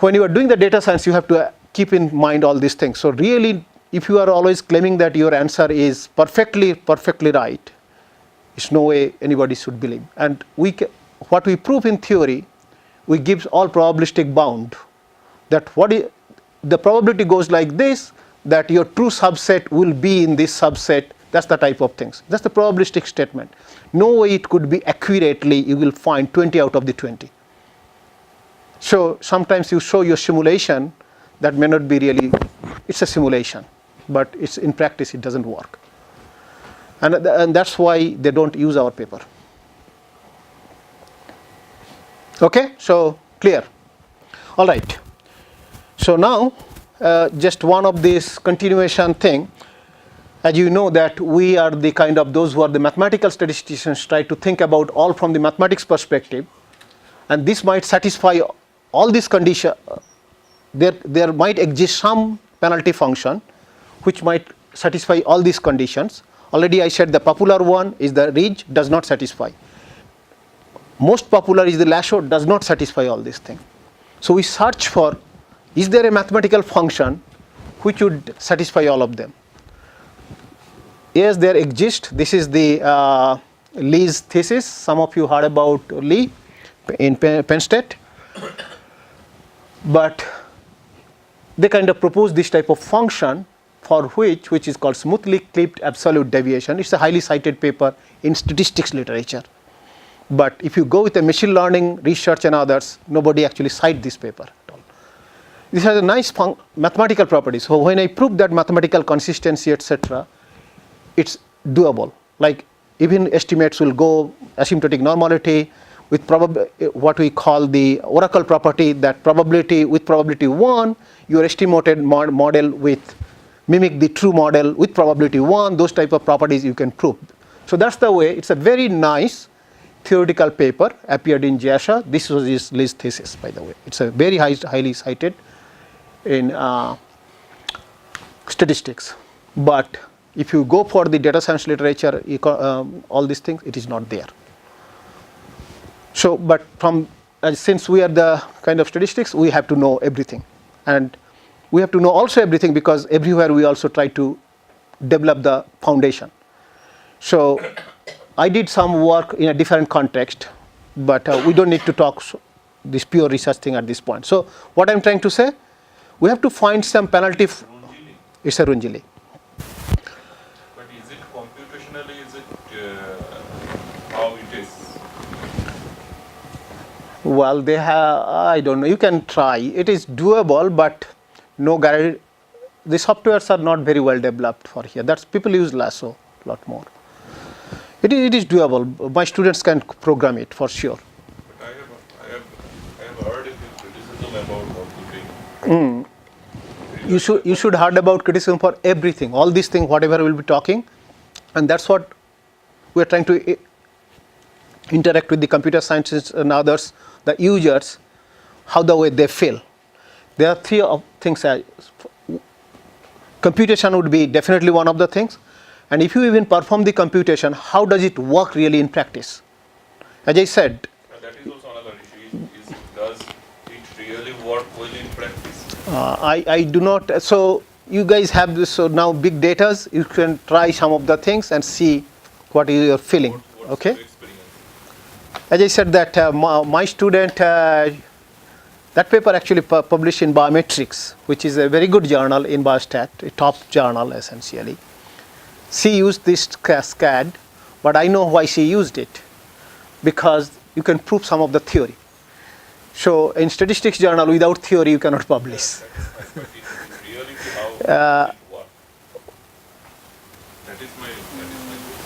when you are doing the data science, you have to keep in mind all these things. So really, if you are always claiming that your answer is perfectly right, it's no way anybody should believe. And what we prove in theory, we give all probabilistic bound. That the probability goes like this, that your true subset will be in this subset. That's the type of things. That's the probabilistic statement. No way it could be accurately, you will find 20 out of the 20. So sometimes you show your simulation that may not be really, it's a simulation, but it's in practice it doesn't work. And that's why they don't use our paper. Okay, so clear. All right. So now, just one of this continuation thing. As you know that we are the kind of those who are the mathematical statisticians, try to think about all from the mathematics perspective, and this might satisfy all these conditions. There might exist some penalty function which might satisfy all these conditions. Already I said the popular one is the ridge, does not satisfy. Most popular is the lasso, does not satisfy all these things. So we search for, is there a mathematical function which would satisfy all of them? Yes, there exists. This is the Lee's thesis. Some of you heard about Lee in Penn State. But they kind of propose this type of function for which is called smoothly clipped absolute deviation. It's a highly cited paper in statistics literature. But if you go with a machine learning research and others, nobody actually cite this paper at all. This has a nice mathematical property. So when I prove that mathematical consistency, etc., it's doable. Like even estimates will go asymptotic normality with what we call the oracle property, that probability with probability 1, your estimated model with mimic the true model with probability 1, those type of properties you can prove. So that's the way. It's a very nice theoretical paper, appeared in JASA. This was his Lee's thesis, by the way. It's a very highly cited in statistics. But if you go for the data science literature, all these things, it is not there. So, but since we are the kind of statistics, we have to know everything. And we have to know also everything because everywhere we also try to develop the foundation. So I did some work in a different context, but we don't need to talk this pure research thing at this point. So what I'm trying to say, we have to find some penalty. It's a Runjili. But is it computationally, is it how it is? Well, they have, I don't know, you can try. It is doable, but no guarantee. The softwares are not very well developed for here. That's people use Lasso a lot more. It is doable. My students can program it for sure. But I have heard a few criticism about computing. You should heard about criticism for everything. All these things, whatever we'll be talking, and that's what we're trying to interact with the computer scientists and others, the users, how the way they feel. There are three things. Computation would be definitely one of the things. And if you even perform the computation, how does it work really in practice? As I said. And that is also another issue. Does it really work well in practice? I do not. So you guys have this. So now big datas. You can try some of the things and see what is your feeling. What's Okay. your experience? As I said that my student, that paper actually published in Biometrics, which is a very good journal in Biostat, a top journal essentially. She used this cascade, but I know why she used it, because you can prove some of the theory. So in statistics journal, without theory, you cannot publish. That is my, but in reality, how it works. That is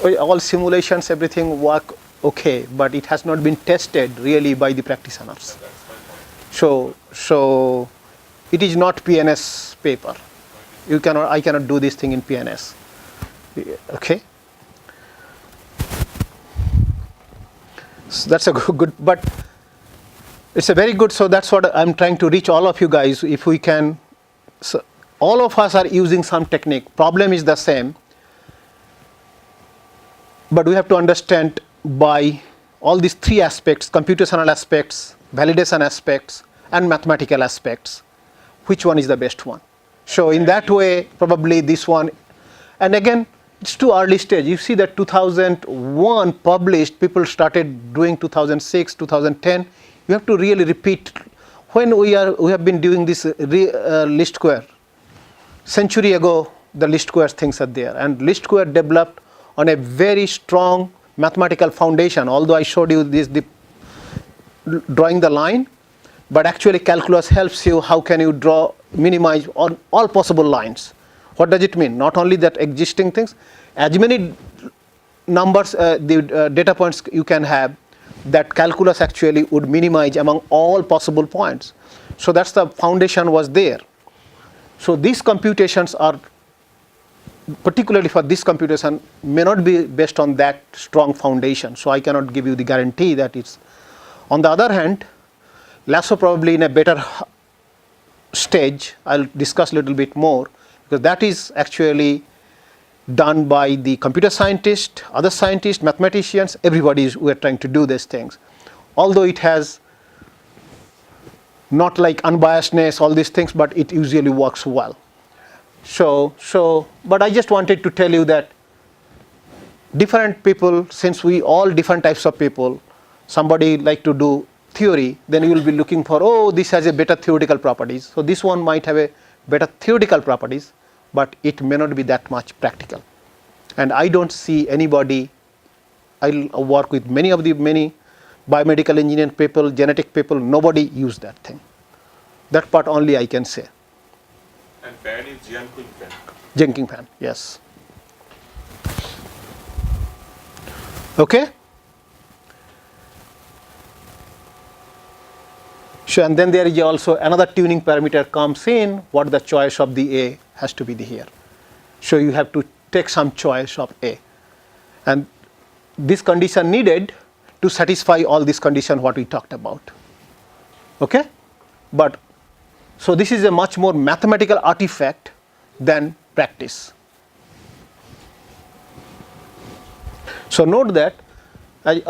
my All simulations, everything work okay, but it has not been tested really by the practitioners. that's my point. So it is not PNS paper. I cannot do this thing in PNS. Okay. So that's a good, but it's a very good. So that's what I'm trying to reach all of you guys. If we can, so all of us are using some technique. Problem is the same, but we have to understand by all these three aspects: computational aspects, validation aspects, and mathematical aspects, which one is the best one. So in that way, probably this one. And again, it's too early stage. You see that 2001 published, people started doing 2006, 2010. You have to really repeat. When we have been doing this least square, century ago, the least square things are there, and least square developed on a very strong mathematical foundation. Although I showed you this, drawing the line, but actually calculus helps you. How can you draw, minimize all possible lines? What does it mean? Not only that existing things, as many numbers, data points you can have, that calculus actually would minimize among all possible points. So that's the foundation was there. So these computations are, particularly for this computation, may not be based on that strong foundation. So I cannot give you the guarantee that it's. On the other hand, lasso probably in a better stage. I'll discuss a little bit more, because that is actually done by the computer scientists, other scientists, mathematicians, everybody we are trying to do these things. Although it has not like unbiasedness, all these things, but it usually works well. But I just wanted to tell you that different people, since we all different types of people, somebody like to do theory, then you will be looking for, oh, this has a better theoretical properties. So this one might have a better theoretical properties, but it may not be that much practical. And I don't see anybody, I work with many biomedical engineering people, genetic people, nobody use that thing. That part only I can say. And fan is Jiankui fan. Jenkins fan, yes. Okay? So, and then there is also another tuning parameter comes in, what the choice of the A has to be here. So you have to take some choice of A. And this condition needed to satisfy all these conditions what we talked about. Okay? But, so this is a much more mathematical artifact than practice. So note that, I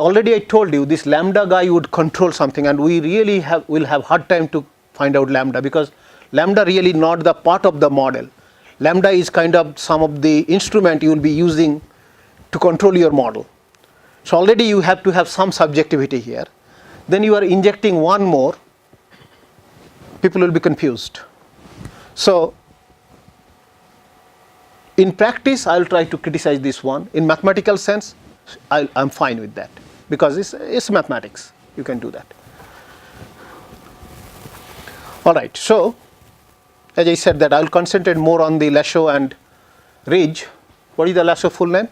told you this lambda guy would control something, and we really will have hard time to find out lambda, because lambda really not the part of the model. Lambda is kind of some of the instrument you will be using to control your model. So already you have to have some subjectivity here. Then you are injecting one more, people will be confused. So in practice, I'll try to criticize this one. In mathematical sense, I'm fine with that, because it's mathematics. You can do that. All right. So, as I said that I'll concentrate more on the Lasho and Ridge. What is the Lasho full name?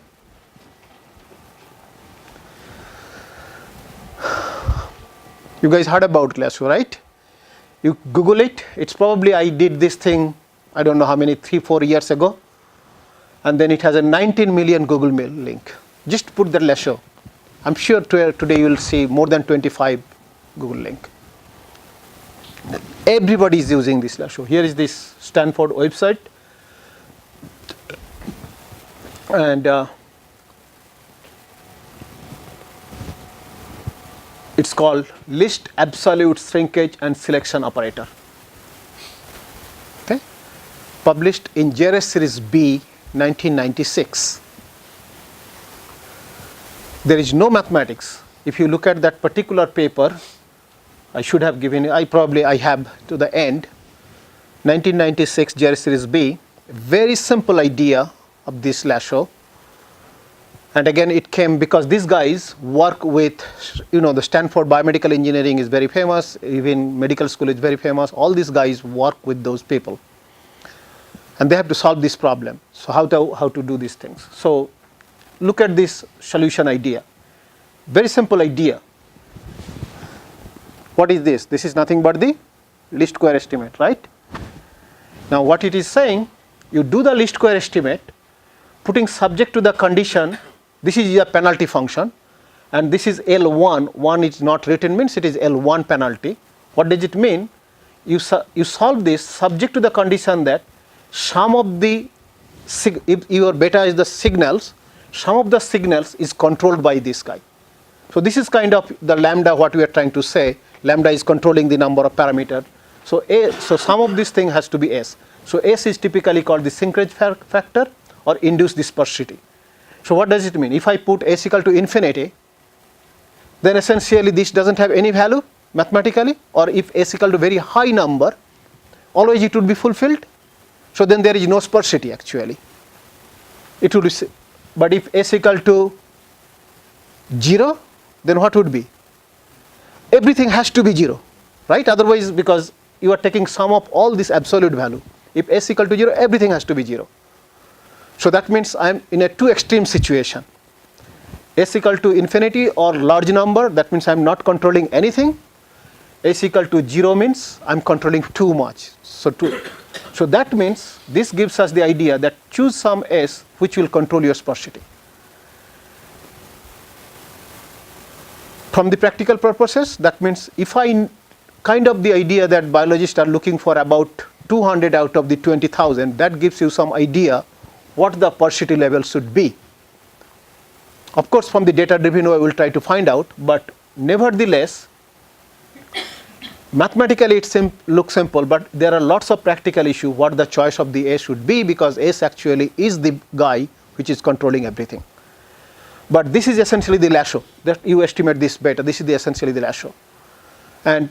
You guys heard about Lasho, right? You Google it. It's probably, I did this thing, I don't know how many, 3-4 years ago. And then it has a 19 million Google Mail link. Just put the Lasho. I'm sure today you will see more than 25 Google link. Everybody is using this Lasho. Here is this Stanford website. And it's called List Absolute Shrinkage and Selection Operator. published in JRS Series B, 1996. There is no mathematics. If you look at that particular paper, I should have given, I have to the end, 1996 JRS Series B, a very simple idea of this lasso. And again, it came because these guys work with, the Stanford Biomedical Engineering is very famous, even medical school is very famous. All these guys work with those people. And they have to solve this problem. So how to do these things? So look at this solution idea. Very simple idea. What is this? This is nothing but the least square estimate, right? Now what it is saying, you do the least square estimate, putting subject to the condition. This is a penalty function, and this is L1. 1 is not written, means it is L1 penalty. What does it mean? You solve this subject to the condition that some of the, if your beta is the signals, some of the signals is controlled by this guy. So this is kind of the lambda, what we are trying to say. Lambda is controlling the number of parameters. So some of this thing has to be S. So S is typically called the shrinkage factor or induced dispersity. So what does it mean? If I put S equal to infinity, then essentially this doesn't have any value mathematically, or if S equal to very high number, always it would be fulfilled. So then there is no sparsity actually. It would be, but if S equal to 0, then what would be? Everything has to be 0, right? Otherwise, because you are taking sum of all this absolute value. If S equal to 0, everything has to be 0. So that means I am in a two extreme situation. S equal to infinity or large number, that means I am not controlling anything. S equal to 0 means I am controlling too much. So that means this gives us the idea that choose some S which will control your sparsity. From the practical purposes, that means if I kind of the idea that biologists are looking for about 200 out of the 20,000, that gives you some idea what the sparsity level should be. Of course, from the data driven way, we will try to find out, but nevertheless, mathematically it looks simple, but there are lots of practical issues what the choice of the S should be, because S actually is the guy which is controlling everything. But this is essentially the lasso that you estimate this beta. This is essentially the lasso, and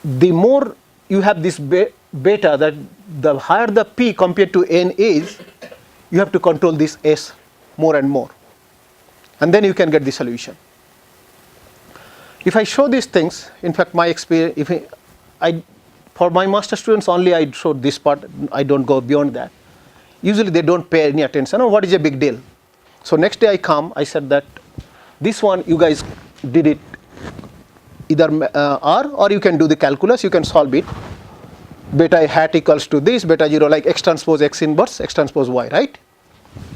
the more you have this beta, that the higher the P compared to N is, you have to control this S more and more, and then you can get the solution. If I show these things, in fact my experience, for my master students only I showed this part, I don't go beyond that. Usually they don't pay any attention. Oh, what is a big deal? So next day I come, I said that this one you guys did it either R, or you can do the calculus, you can solve it. Beta hat equals to this, beta 0 like x transpose x inverse, x transpose y, right?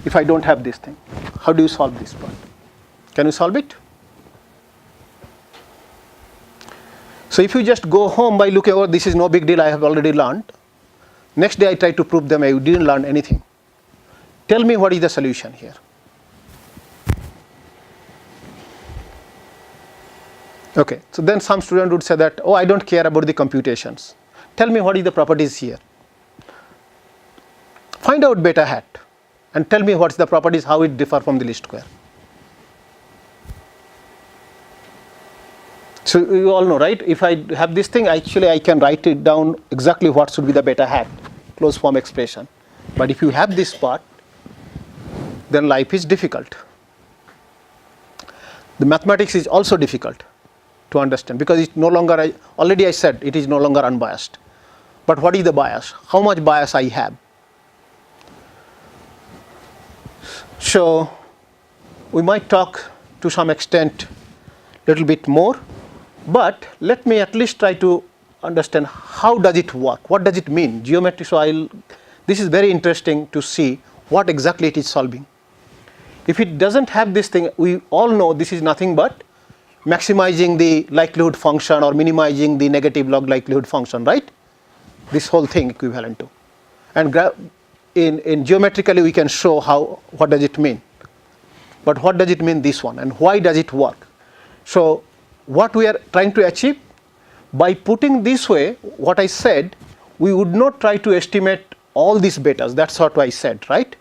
If I don't have this thing, how do you solve this part? Can you solve it? So if you just go home by looking over, this is no big deal, I have already learned. Next day I try to prove them, I didn't learn anything. Tell me what is the solution here. Okay, so then some student would say that, oh, I don't care about the computations. Tell me what is the properties here. Find out beta hat and tell me what's the properties, how it differ from the least square. So you all know, right? If I have this thing, actually I can write it down exactly what should be the beta hat, closed form expression. But if you have this part, then life is difficult. The mathematics is also difficult to understand, because it's no longer, already I said, it is no longer unbiased. But what is the bias? How much bias I have? So we might talk to some extent a little bit more, but let me at least try to understand how does it work, what does it mean, geometry. So this is very interesting to see what exactly it is solving. If it doesn't have this thing, we all know this is nothing but maximizing the likelihood function or minimizing the negative log likelihood function, right? This whole thing equivalent to. And in geometrically we can show what does it mean. But what does it mean this one, and why does it work? So what we are trying to achieve by putting this way, what I said, we would not try to estimate all these betas. That's what I said, right?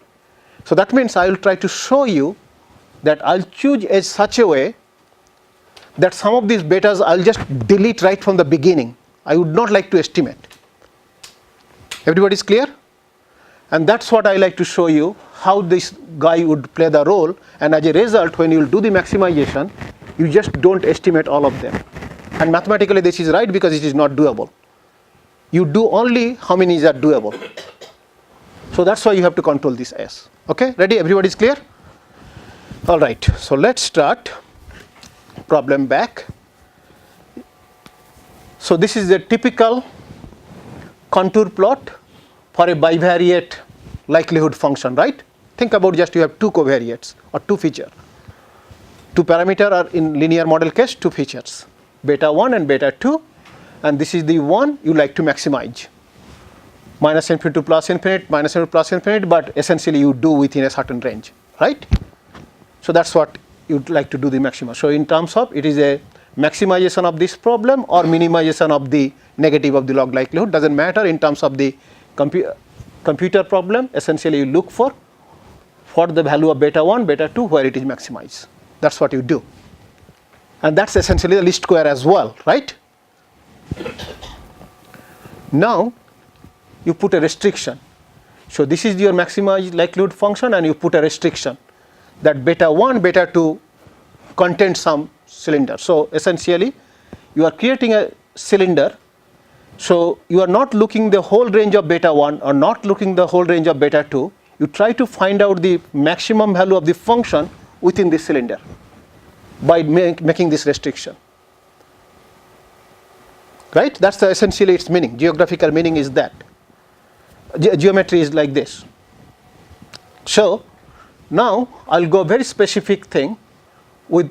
So that means I will try to show you that I'll choose as such a way that some of these betas I'll just delete right from the beginning. I would not like to estimate. Everybody is clear? And that's what I like to show you, how this guy would play the role, and as a result, when you do the maximization, you just don't estimate all of them. And mathematically this is right because it is not doable. You do only how many are doable. So that's why you have to control this S. Okay, ready? Everybody is clear? All right, so let's start. Problem back. So this is a typical contour plot for a bivariate likelihood function, right? Think about just you have two covariates or two features. Two parameter are in linear model case, two features, beta 1 and beta 2, and this is the one you like to maximize. Minus infinity to plus infinite, minus infinity to plus infinite, but essentially you do within a certain range, right? So that's what you'd like to do the maximum. So in terms of it is a maximization of this problem or minimization of the negative of the log likelihood, doesn't matter. In terms of the computer problem, essentially you look for the value of beta 1, beta 2 where it is maximized. That's what you do. And that's essentially the least square as well, right? Now you put a restriction. So this is your maximized likelihood function and you put a restriction that beta 1, beta 2 contain some cylinder. So essentially you are creating a cylinder. So you are not looking the whole range of beta 1 or not looking the whole range of beta 2. You try to find out the maximum value of the function within this cylinder by making this restriction. Right? That's essentially its meaning. Geographical meaning is that. Geometry is like this. So now I'll go very specific thing with,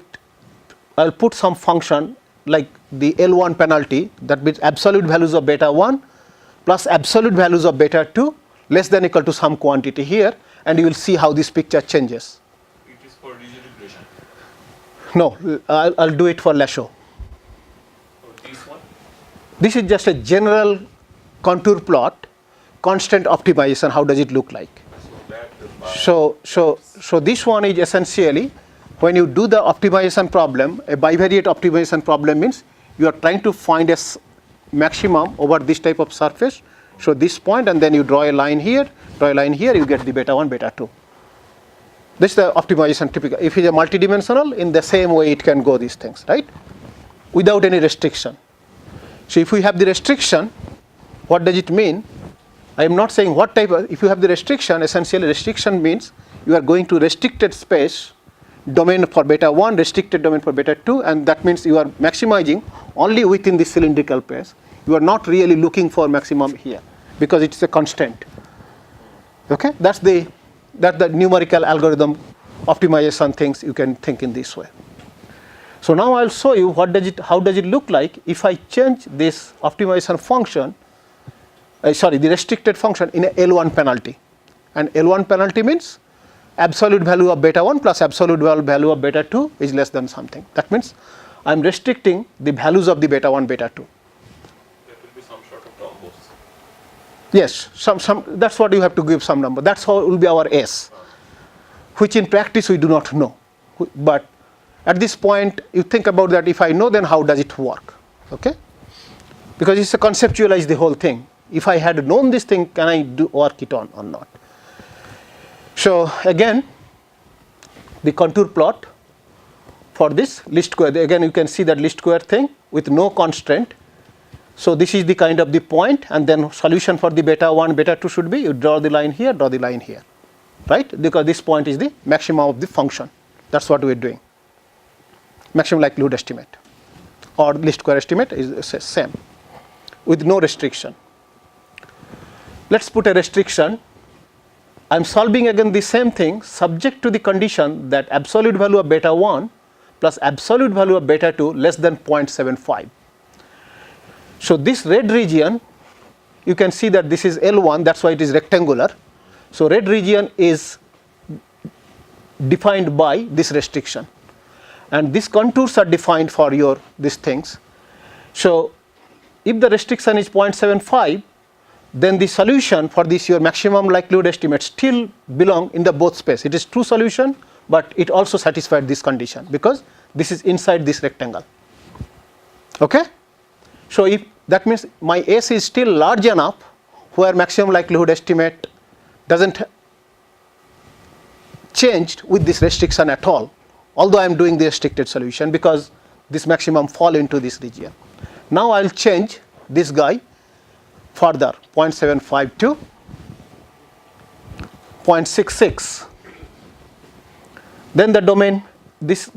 I'll put some function like the L1 penalty, that means absolute values of beta 1 plus absolute values of beta 2 less than equal to some quantity here, and you will see how this picture changes. It is for region regression. No, I'll do it for Lecture. So this one? This is just a general contour plot, constant optimization. How does it look like? So this one is essentially when you do the optimization problem, a bivariate optimization problem means you are trying to find a maximum over this type of surface. So this point, and then you draw a line here, you get the beta 1, beta 2. This is the optimization typical. If it is a multidimensional, in the same way it can go these things, right? Without any restriction. So if we have the restriction, what does it mean? I am not saying what type of, if you have the restriction, essentially restriction means you are going to restricted space, domain for beta 1, restricted domain for beta 2, and that means you are maximizing only within the cylindrical space. You are not really looking for maximum here because it's a constant. Okay, that's the numerical algorithm optimization things you can think in this way. So now I'll show you how does it look like if I change this optimization function, the restricted function in a L1 penalty. And L1 penalty means absolute value of beta 1 plus absolute value of beta 2 is less than something. That means I'm restricting the values of the beta 1, beta 2. There will be some sort of combos. Yes, that's what you have to give some number. That's how it will be our S, which in practice we do not know. But at this point, you think about that. If I know, then how does it work? Okay, because it's a conceptualize the whole thing. If I had known this thing, can I work it on or not? So again, the contour plot for this least square. Again, you can see that least square thing with no constraint. So this is the kind of the point, and then solution for the beta 1, beta 2 should be you draw the line here, draw the line here, right? Because this point is the maximum of the function. That's what we're doing. Maximum likelihood estimate or least square estimate is same with no restriction. Let's put a restriction. I'm solving again the same thing subject to the condition that absolute value of beta 1 plus absolute value of beta 2 less than 0.75. So this red region, you can see that this is L1, that's why it is rectangular. So red region is defined by this restriction. And these contours are defined for these things. So if the restriction is 0.75, then the solution for this your maximum likelihood estimate still belong in the both space. It is true solution, but it also satisfied this condition because this is inside this rectangle. Okay? So if that means my S is still large enough where maximum likelihood estimate doesn't changed with this restriction at all, although I am doing the restricted solution because this maximum fall into this region. Now I will change this guy further 0.75 to 0.66. Then the domain, this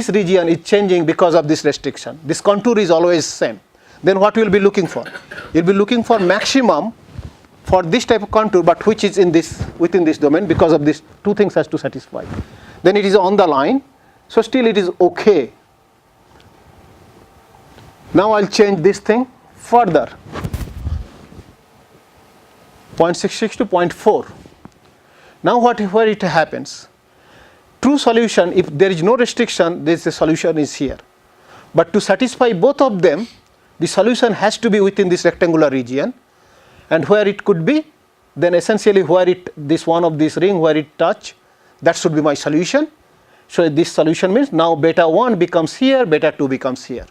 region is changing because of this restriction. This contour is always same. Then what we will be looking for? You will be looking for maximum for this type of contour, but which is in this within this domain because of these two things has to satisfy. Then it is on the line, so still it is okay. Now I'll change this thing further 0.66 to 0.4. Now where it happens? True solution, if there is no restriction, this solution is here. But to satisfy both of them, the solution has to be within this rectangular region. And where it could be, then essentially where this one of this ring where it touch, that should be my solution. So this solution means now beta 1 becomes here, beta 2 becomes here.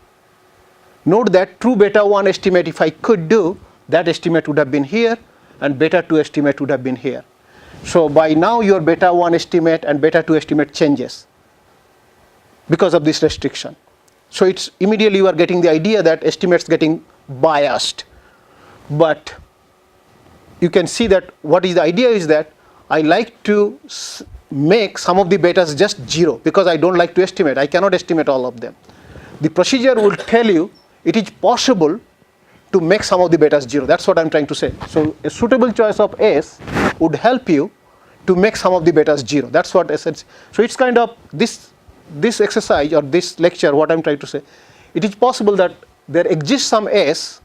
Note that true beta 1 estimate, if I could do, that estimate would have been here and beta 2 estimate would have been here. So by now your beta 1 estimate and beta 2 estimate changes because of this restriction. So it's immediately you are getting the idea that estimates getting biased. But you can see that what is the idea is that I like to make some of the betas just 0 because I don't like to estimate. I cannot estimate all of them. The procedure will tell you it is possible to make some of the betas 0. That's what I'm trying to say. So a suitable choice of S would help you to make some of the betas 0. That's what essentially. So it's kind of this exercise or this lecture, what I'm trying to say, it is possible that there exists some S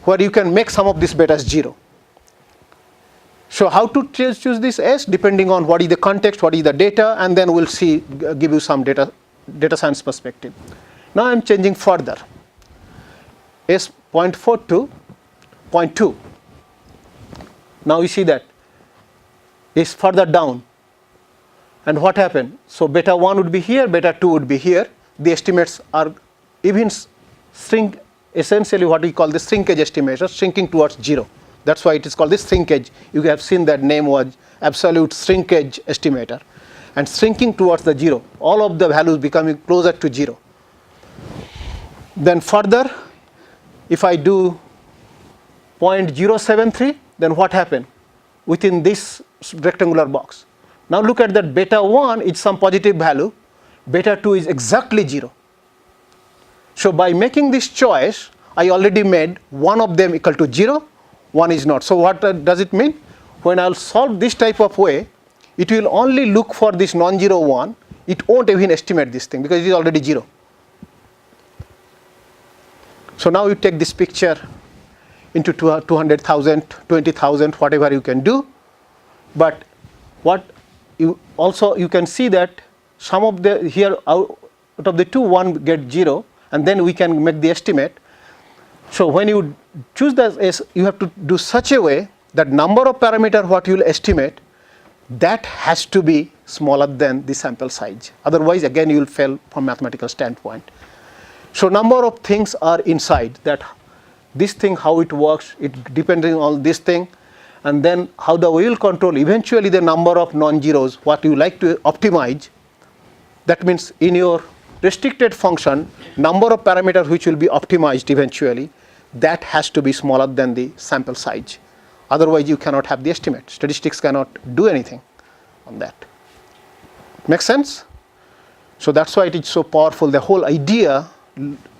where you can make some of these betas 0. So how to choose this S depending on what is the context, what is the data, and then we'll see, give you some data science perspective. Now I'm changing further. S 0.4 to 0.2. Now you see that is further down. And what happened? So beta 1 would be here, beta 2 would be here. The estimates are even shrink, essentially what we call the shrinkage estimator, shrinking towards 0. That's why it is called this shrinkage. You have seen that name was absolute shrinkage estimator. And shrinking towards the 0. All of the values becoming closer to 0. Then further, if I do 0.073, then what happened within this rectangular box? Now look at that beta 1 is some positive value, beta 2 is exactly 0. So by making this choice, I already made one of them equal to 0, one is not. So what does it mean? When I'll solve this type of way, it will only look for this non-zero one, it won't even estimate this thing because it is already 0. So now you take this picture into 200,000, 20,000, whatever you can do. But what you also you can see that some of the here out of the two, one get 0, and then we can make the estimate. So when you choose the S, you have to do such a way that number of parameter what you will estimate, that has to be smaller than the sample size. Otherwise, again, you will fail from mathematical standpoint. So number of things are inside that. This thing, how it works, it depending on this thing, and then how the wheel control, eventually the number of non-zeros, what you like to optimize. That means in your restricted function, number of parameters which will be optimized eventually, that has to be smaller than the sample size. Otherwise, you cannot have the estimate. Statistics cannot do anything on that. Make sense? So that's why it is so powerful. The whole idea,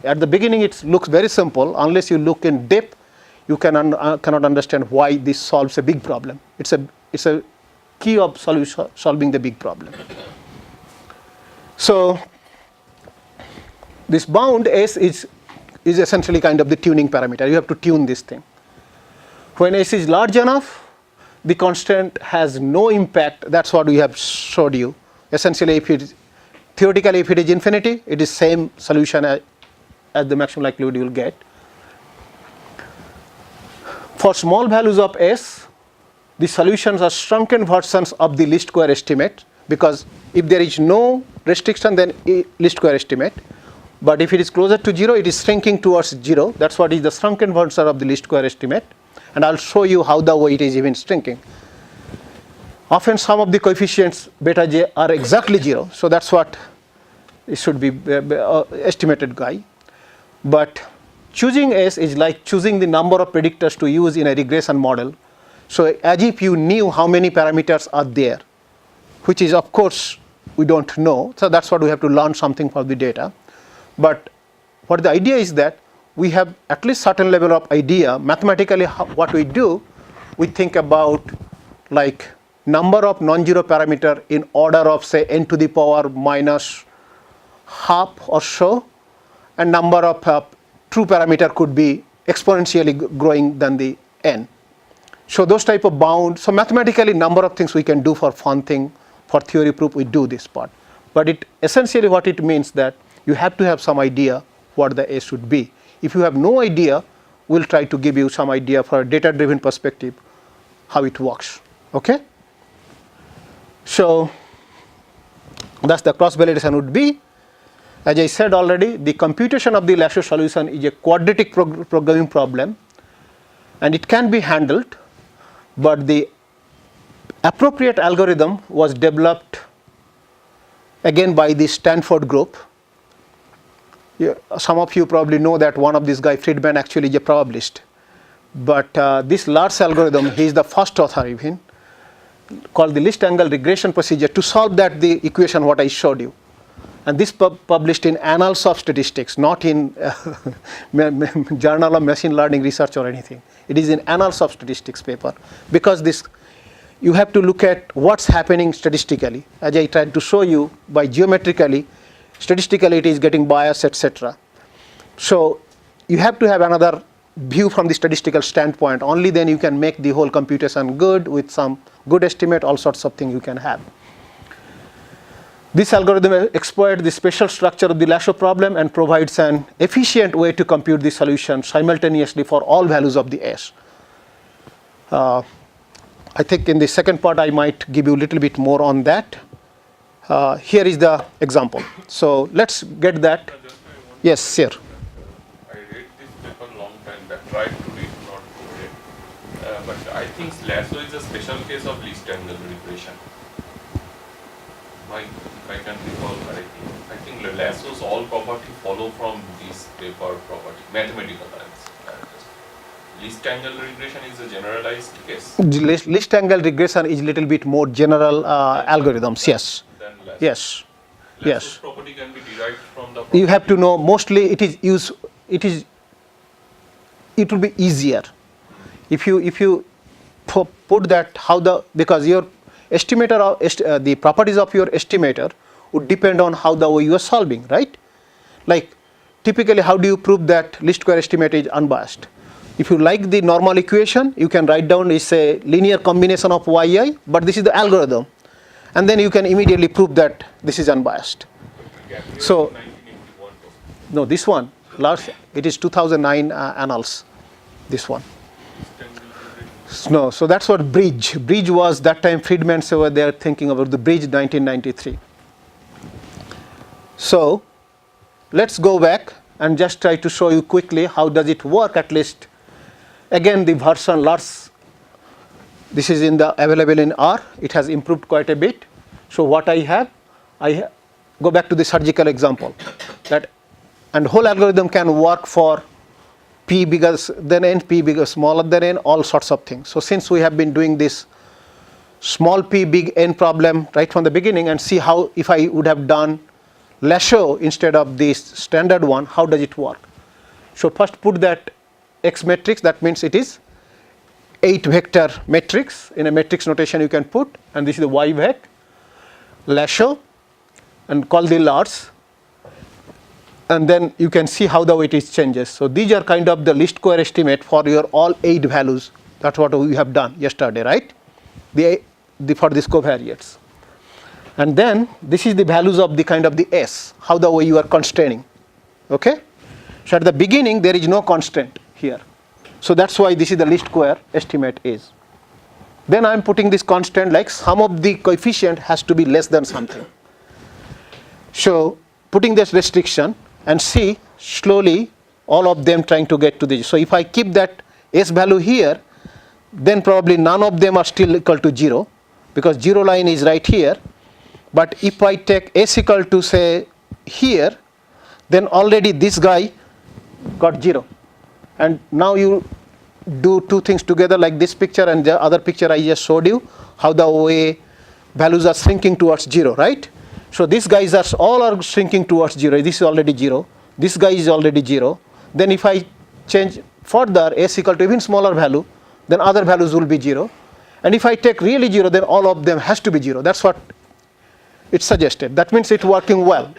at the beginning it looks very simple. Unless you look in depth, you cannot understand why this solves a big problem. It's a key of solving the big problem. So this bound S is essentially kind of the tuning parameter. You have to tune this thing. When S is large enough, the constant has no impact. That's what we have showed you. Essentially, theoretically, if it is infinity, it is same solution as the maximum likelihood you will get. For small values of S, the solutions are shrunken versions of the least square estimate, because if there is no restriction, then least square estimate. But if it is closer to 0, it is shrinking towards 0. That's what is the shrunken version of the least square estimate. And I'll show you how the way it is even shrinking. Often some of the coefficients beta j are exactly 0. So that's what it should be estimated guy. But choosing S is like choosing the number of predictors to use in a regression model. So as if you knew how many parameters are there, which is of course we don't know. So that's what we have to learn something from the data. But what the idea is that we have at least certain level of idea. Mathematically, what we do, we think about like number of non-zero parameter in order of say n to the power minus half or so, and number of true parameter could be exponentially growing than the n. So those type of bound. So mathematically, number of things we can do for fun thing, for theory proof, we do this part. But it essentially what it means that you have to have some idea what the S should be. If you have no idea, we'll try to give you some idea for a data-driven perspective how it works. Okay? So that's the cross-validation would be. As I said already, the computation of the Lasho solution is a quadratic programming problem, and it can be handled, but the appropriate algorithm was developed again by the Stanford group. Yeah, some of you probably know that one of these guy, Friedman, actually is a probabilist. But this Lars algorithm, he is the first author even, called the least angle regression procedure to solve that the equation what I showed you. And this published in Annals of Statistics, not in Journal of Machine Learning Research or anything. It is in Annals of Statistics paper, because this you have to look at what's happening statistically. As I tried to show you, by geometrically, statistically it is getting biased, etc. So you have to have another view from the statistical standpoint. Only then you can make the whole computation good with some good estimate, all sorts of things you can have. This algorithm exploits the special structure of the Lasho problem and provides an efficient way to compute the solution simultaneously for all values of the S. I think in the second part I might give you a little bit more on that. Here is the example. So let's get that. Yes, sir. I read this paper long time back, tried to read, not to read. But I think Lasso is a special case of least angle regression. If I can recall correctly, I think Lasso's all property follow from this paper property, mathematical parameters. Least angle regression is a generalized case. Least angle regression is a little bit more general algorithms. Yes. Yes. Yes. Property can be derived from the property. You have to know mostly it will be easier if you put that because your estimator the properties of your estimator would depend on how the way you are solving, right? Like typically how do you prove that least square estimate is unbiased? If you like the normal equation, you can write down it's a linear combination of yi, but this is the algorithm. And then you can immediately prove that this is unbiased. So, no, this one, it is 2009 Annals, this one. No, so that's what Bridge. Bridge was that time Friedman's over there thinking about the Bridge 1993. So, let's go back and just try to show you quickly how does it work at least. Again, the version Lars, this is available in R. It has improved quite a bit. So what I go back to the surgical example. And whole algorithm can work for p bigger than n, p bigger smaller than n, all sorts of things. So since we have been doing this small p big n problem right from the beginning, and see how if I would have done Lasho instead of this standard one, how does it work? So first put that X matrix, that means it is 8 vector matrix. In a matrix notation you can put, and this is the Y vec, Lasho, and call the Lars, and then you can see how the weight is changes. So these are kind of the least square estimate for your all 8 values. That's what we have done yesterday, right? For these covariates. And then this is the values of the kind of the S, how the way you are constraining. Okay? So at the beginning there is no constraint here. So that's why this is the least square estimate is. Then I'm putting this constant like sum of the coefficient has to be less than something. So putting this restriction and see slowly all of them trying to get to this. So if I keep that S value here, then probably none of them are still equal to 0 because 0 line is right here. But if I take S equal to say here, then already this guy got 0. And now you do two things together like this picture and the other picture I just showed you, how the way values are shrinking towards 0, right? So these guys are all are shrinking towards 0. This is already 0. This guy is already 0. Then if I change further S equal to even smaller value, then other values will be 0. And if I take really 0, then all of them has to be 0. That's what it suggested. That means it's working well.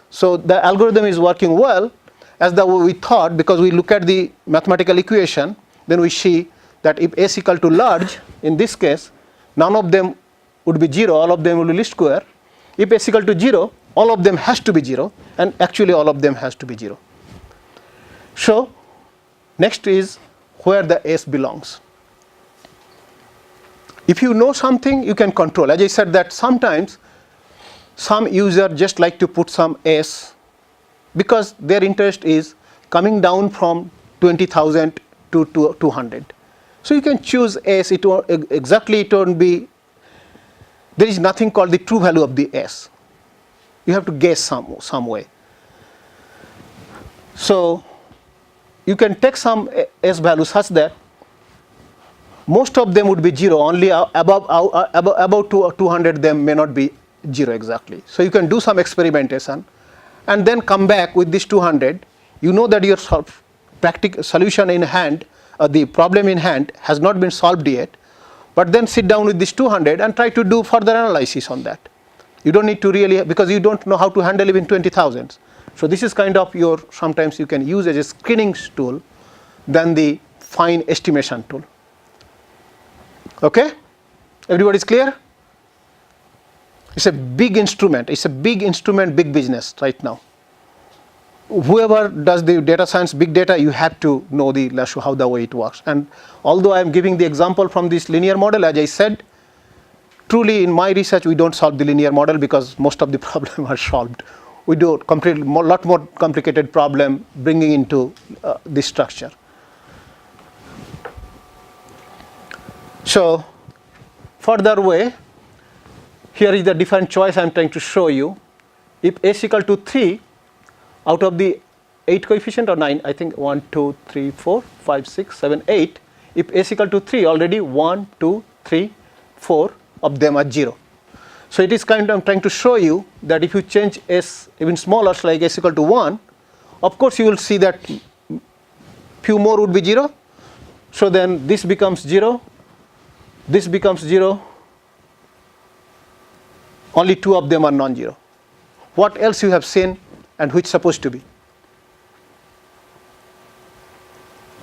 So the algorithm is working well as the way we thought, because we look at the mathematical equation, then we see that if S equal to large, in this case, none of them would be 0, all of them will be least square. If S equal to 0, all of them has to be 0, and actually all of them has to be 0. So next is where the S belongs. If you know something, you can control. As I said that sometimes some user just like to put some S because their interest is coming down from 20,000 to 200. So you can choose S. It won't be. There is nothing called the true value of the S. You have to guess some way. So you can take some S value such that most of them would be 0. Only above 200 them may not be 0 exactly. So you can do some experimentation and then come back with this 200. You know that your practical solution in hand, the problem in hand has not been solved yet, but then sit down with this 200 and try to do further analysis on that. You don't need to really, because you don't know how to handle even 20,000s. So this is kind of your, sometimes you can use as a screening tool than the fine estimation tool. Okay? Everybody is clear? It's a big instrument. It's a big instrument, big business right now. Whoever does the data science, big data, you have to know how the way it works. And although I am giving the example from this linear model, as I said, truly in my research we don't solve the linear model because most of the problems are solved. We do a lot more complicated problem bringing into this structure. So further way, here is the different choice I am trying to show you. If S equal to 3, out of the 8 coefficient or 9, I think 1, 2, 3, 4, 5, 6, 7, 8. If S equal to 3, already 1, 2, 3, 4 of them are 0. So it is kind of trying to show you that if you change S even smaller, like S equal to 1, of course you will see that few more would be 0. So then this becomes 0, this becomes 0, only 2 of them are non-zero. What else you have seen and which supposed to be?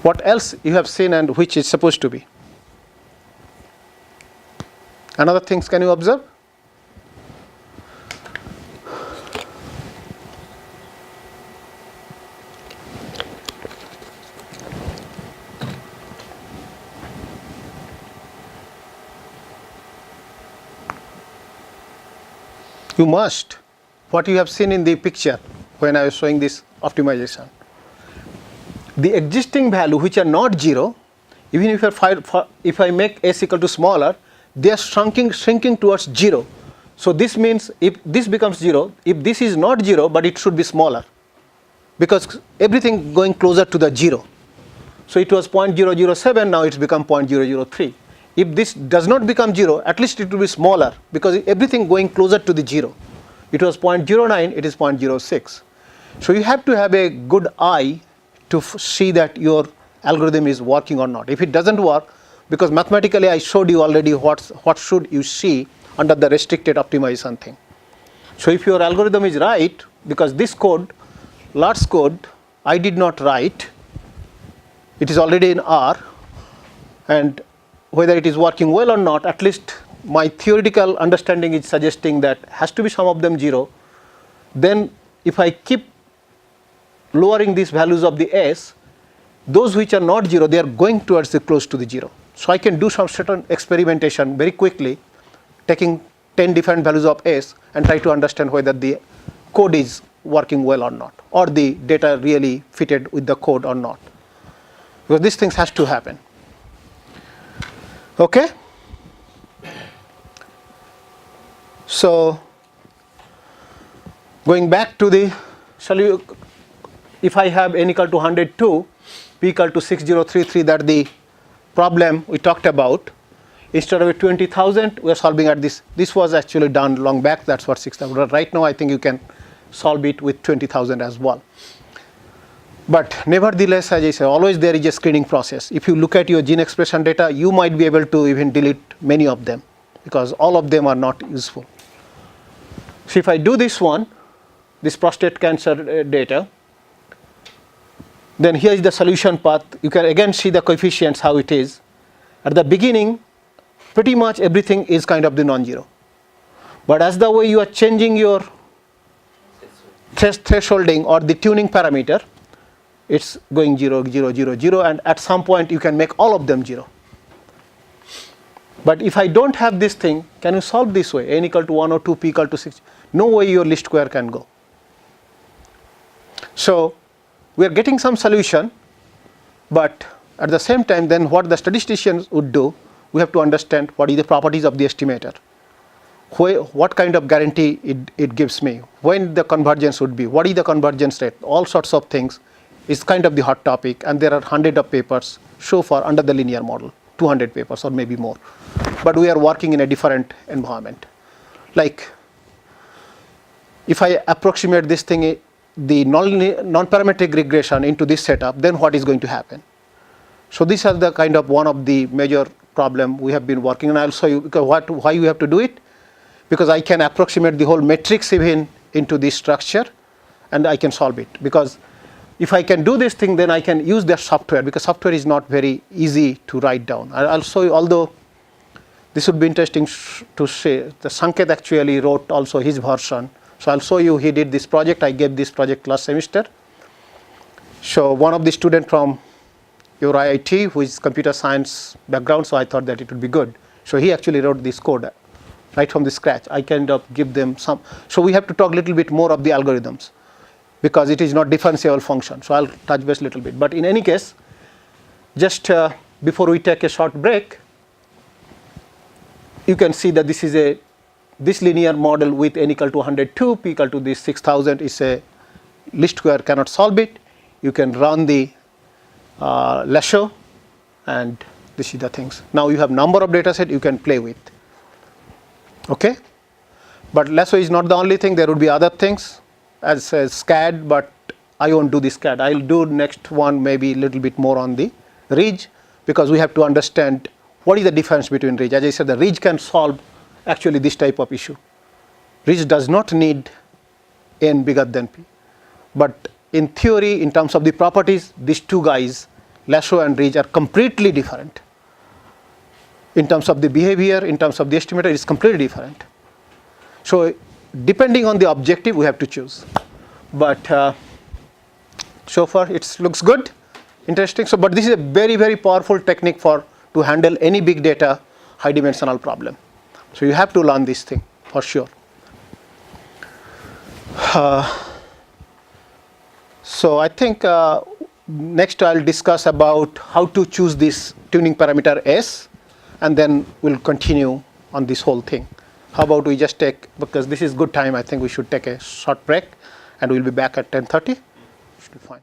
What else you have seen and which is supposed to be? Another things can you observe? You must. What you have seen in the picture when I was showing this optimization. The existing value which are not 0, even if I make S equal to smaller, they are shrinking towards 0. So this means if this becomes 0, if this is not 0 but it should be smaller, because everything going closer to the 0. So it was 0.007, now it's become 0.003. If this does not become 0, at least it will be smaller because everything going closer to the 0. It was 0.09, it is 0.06. So you have to have a good eye to see that your algorithm is working or not. If it doesn't work, because mathematically I showed you already what should you see under the restricted optimization thing. So if your algorithm is right, because this code, large code, I did not write, it is already in R, and whether it is working well or not, at least my theoretical understanding is suggesting that has to be some of them 0. Then if I keep lowering these values of the S, those which are not 0, they are going towards the close to the 0. So I can do some certain experimentation very quickly, taking 10 different values of S and try to understand whether the code is working well or not, or the data really fitted with the code or not. Because these things has to happen. Okay? So going back to the solution, if I have n equal to 102, p equal to 6033, that the problem we talked about, instead of 20,000, we are solving at this. This was actually done long back, that's what 6,000. But right now, I think you can solve it with 20,000 as well. But nevertheless, as I said, always there is a screening process. If you look at your gene expression data, you might be able to even delete many of them, because all of them are not useful. So if I do this one, this prostate cancer data, then here is the solution path. You can again see the coefficients, how it is. At the beginning, pretty much everything is kind of the non-zero. But as the way you are changing your thresholding or the tuning parameter, it's going 0, 0, 0, 0, and at some point you can make all of them 0. But if I don't have this thing, can you solve this way? N equal to 1 or 2, p equal to 6. No way your least square can go. So we are getting some solution, but at the same time, then what the statisticians would do, we have to understand what is the properties of the estimator. What kind of guarantee it gives me, when the convergence would be, what is the convergence rate, all sorts of things is kind of the hot topic, and there are hundreds of papers so far under the linear model, 200 papers or maybe more. But we are working in a different environment. Like if I approximate this thing, the non-parametric regression into this setup, then what is going to happen? So these are the kind of one of the major problem we have been working on. I'll show you because why you have to do it, because I can approximate the whole matrix even into this structure, and I can solve it. Because if I can do this thing, then I can use their software, because software is not very easy to write down. I'll show you, although this would be interesting to say, the Sanket actually wrote also his version. So I'll show you, he did this project. I gave this project last semester. So one of the students from your IIT, who is computer science background, so I thought that it would be good. So he actually wrote this code right from the scratch. I kind of give them some. So we have to talk a little bit more of the algorithms, because it is not differentiable function. So I'll touch base a little bit. But in any case, just before we take a short break, you can see that this is this linear model with n equal to 102, p equal to this 6,000 is a least square cannot solve it. You can run the Lecture, and this is the things. Now you have number of data set you can play with. Okay, but Lecture is not the only thing. There would be other things as SCAD, but I won't do the SCAD. I'll do next one maybe a little bit more on the ridge, because we have to understand what is the difference between ridge. As I said, the ridge can solve actually this type of issue. Ridge does not need n bigger than p. But in theory, in terms of the properties, these two guys, Lecture and ridge, are completely different. In terms of the behavior, in terms of the estimator, it is completely different. So depending on the objective, we have to choose. But so far it looks good, interesting. So, but this is a very, very powerful technique to handle any big data high dimensional problem. So you have to learn this thing for sure. So I think next I'll discuss about how to choose this tuning parameter S, and then we'll continue on this whole thing. How about we just take, because this is good time, I think we should take a short break, and we'll be back at 10:30. Should be fine.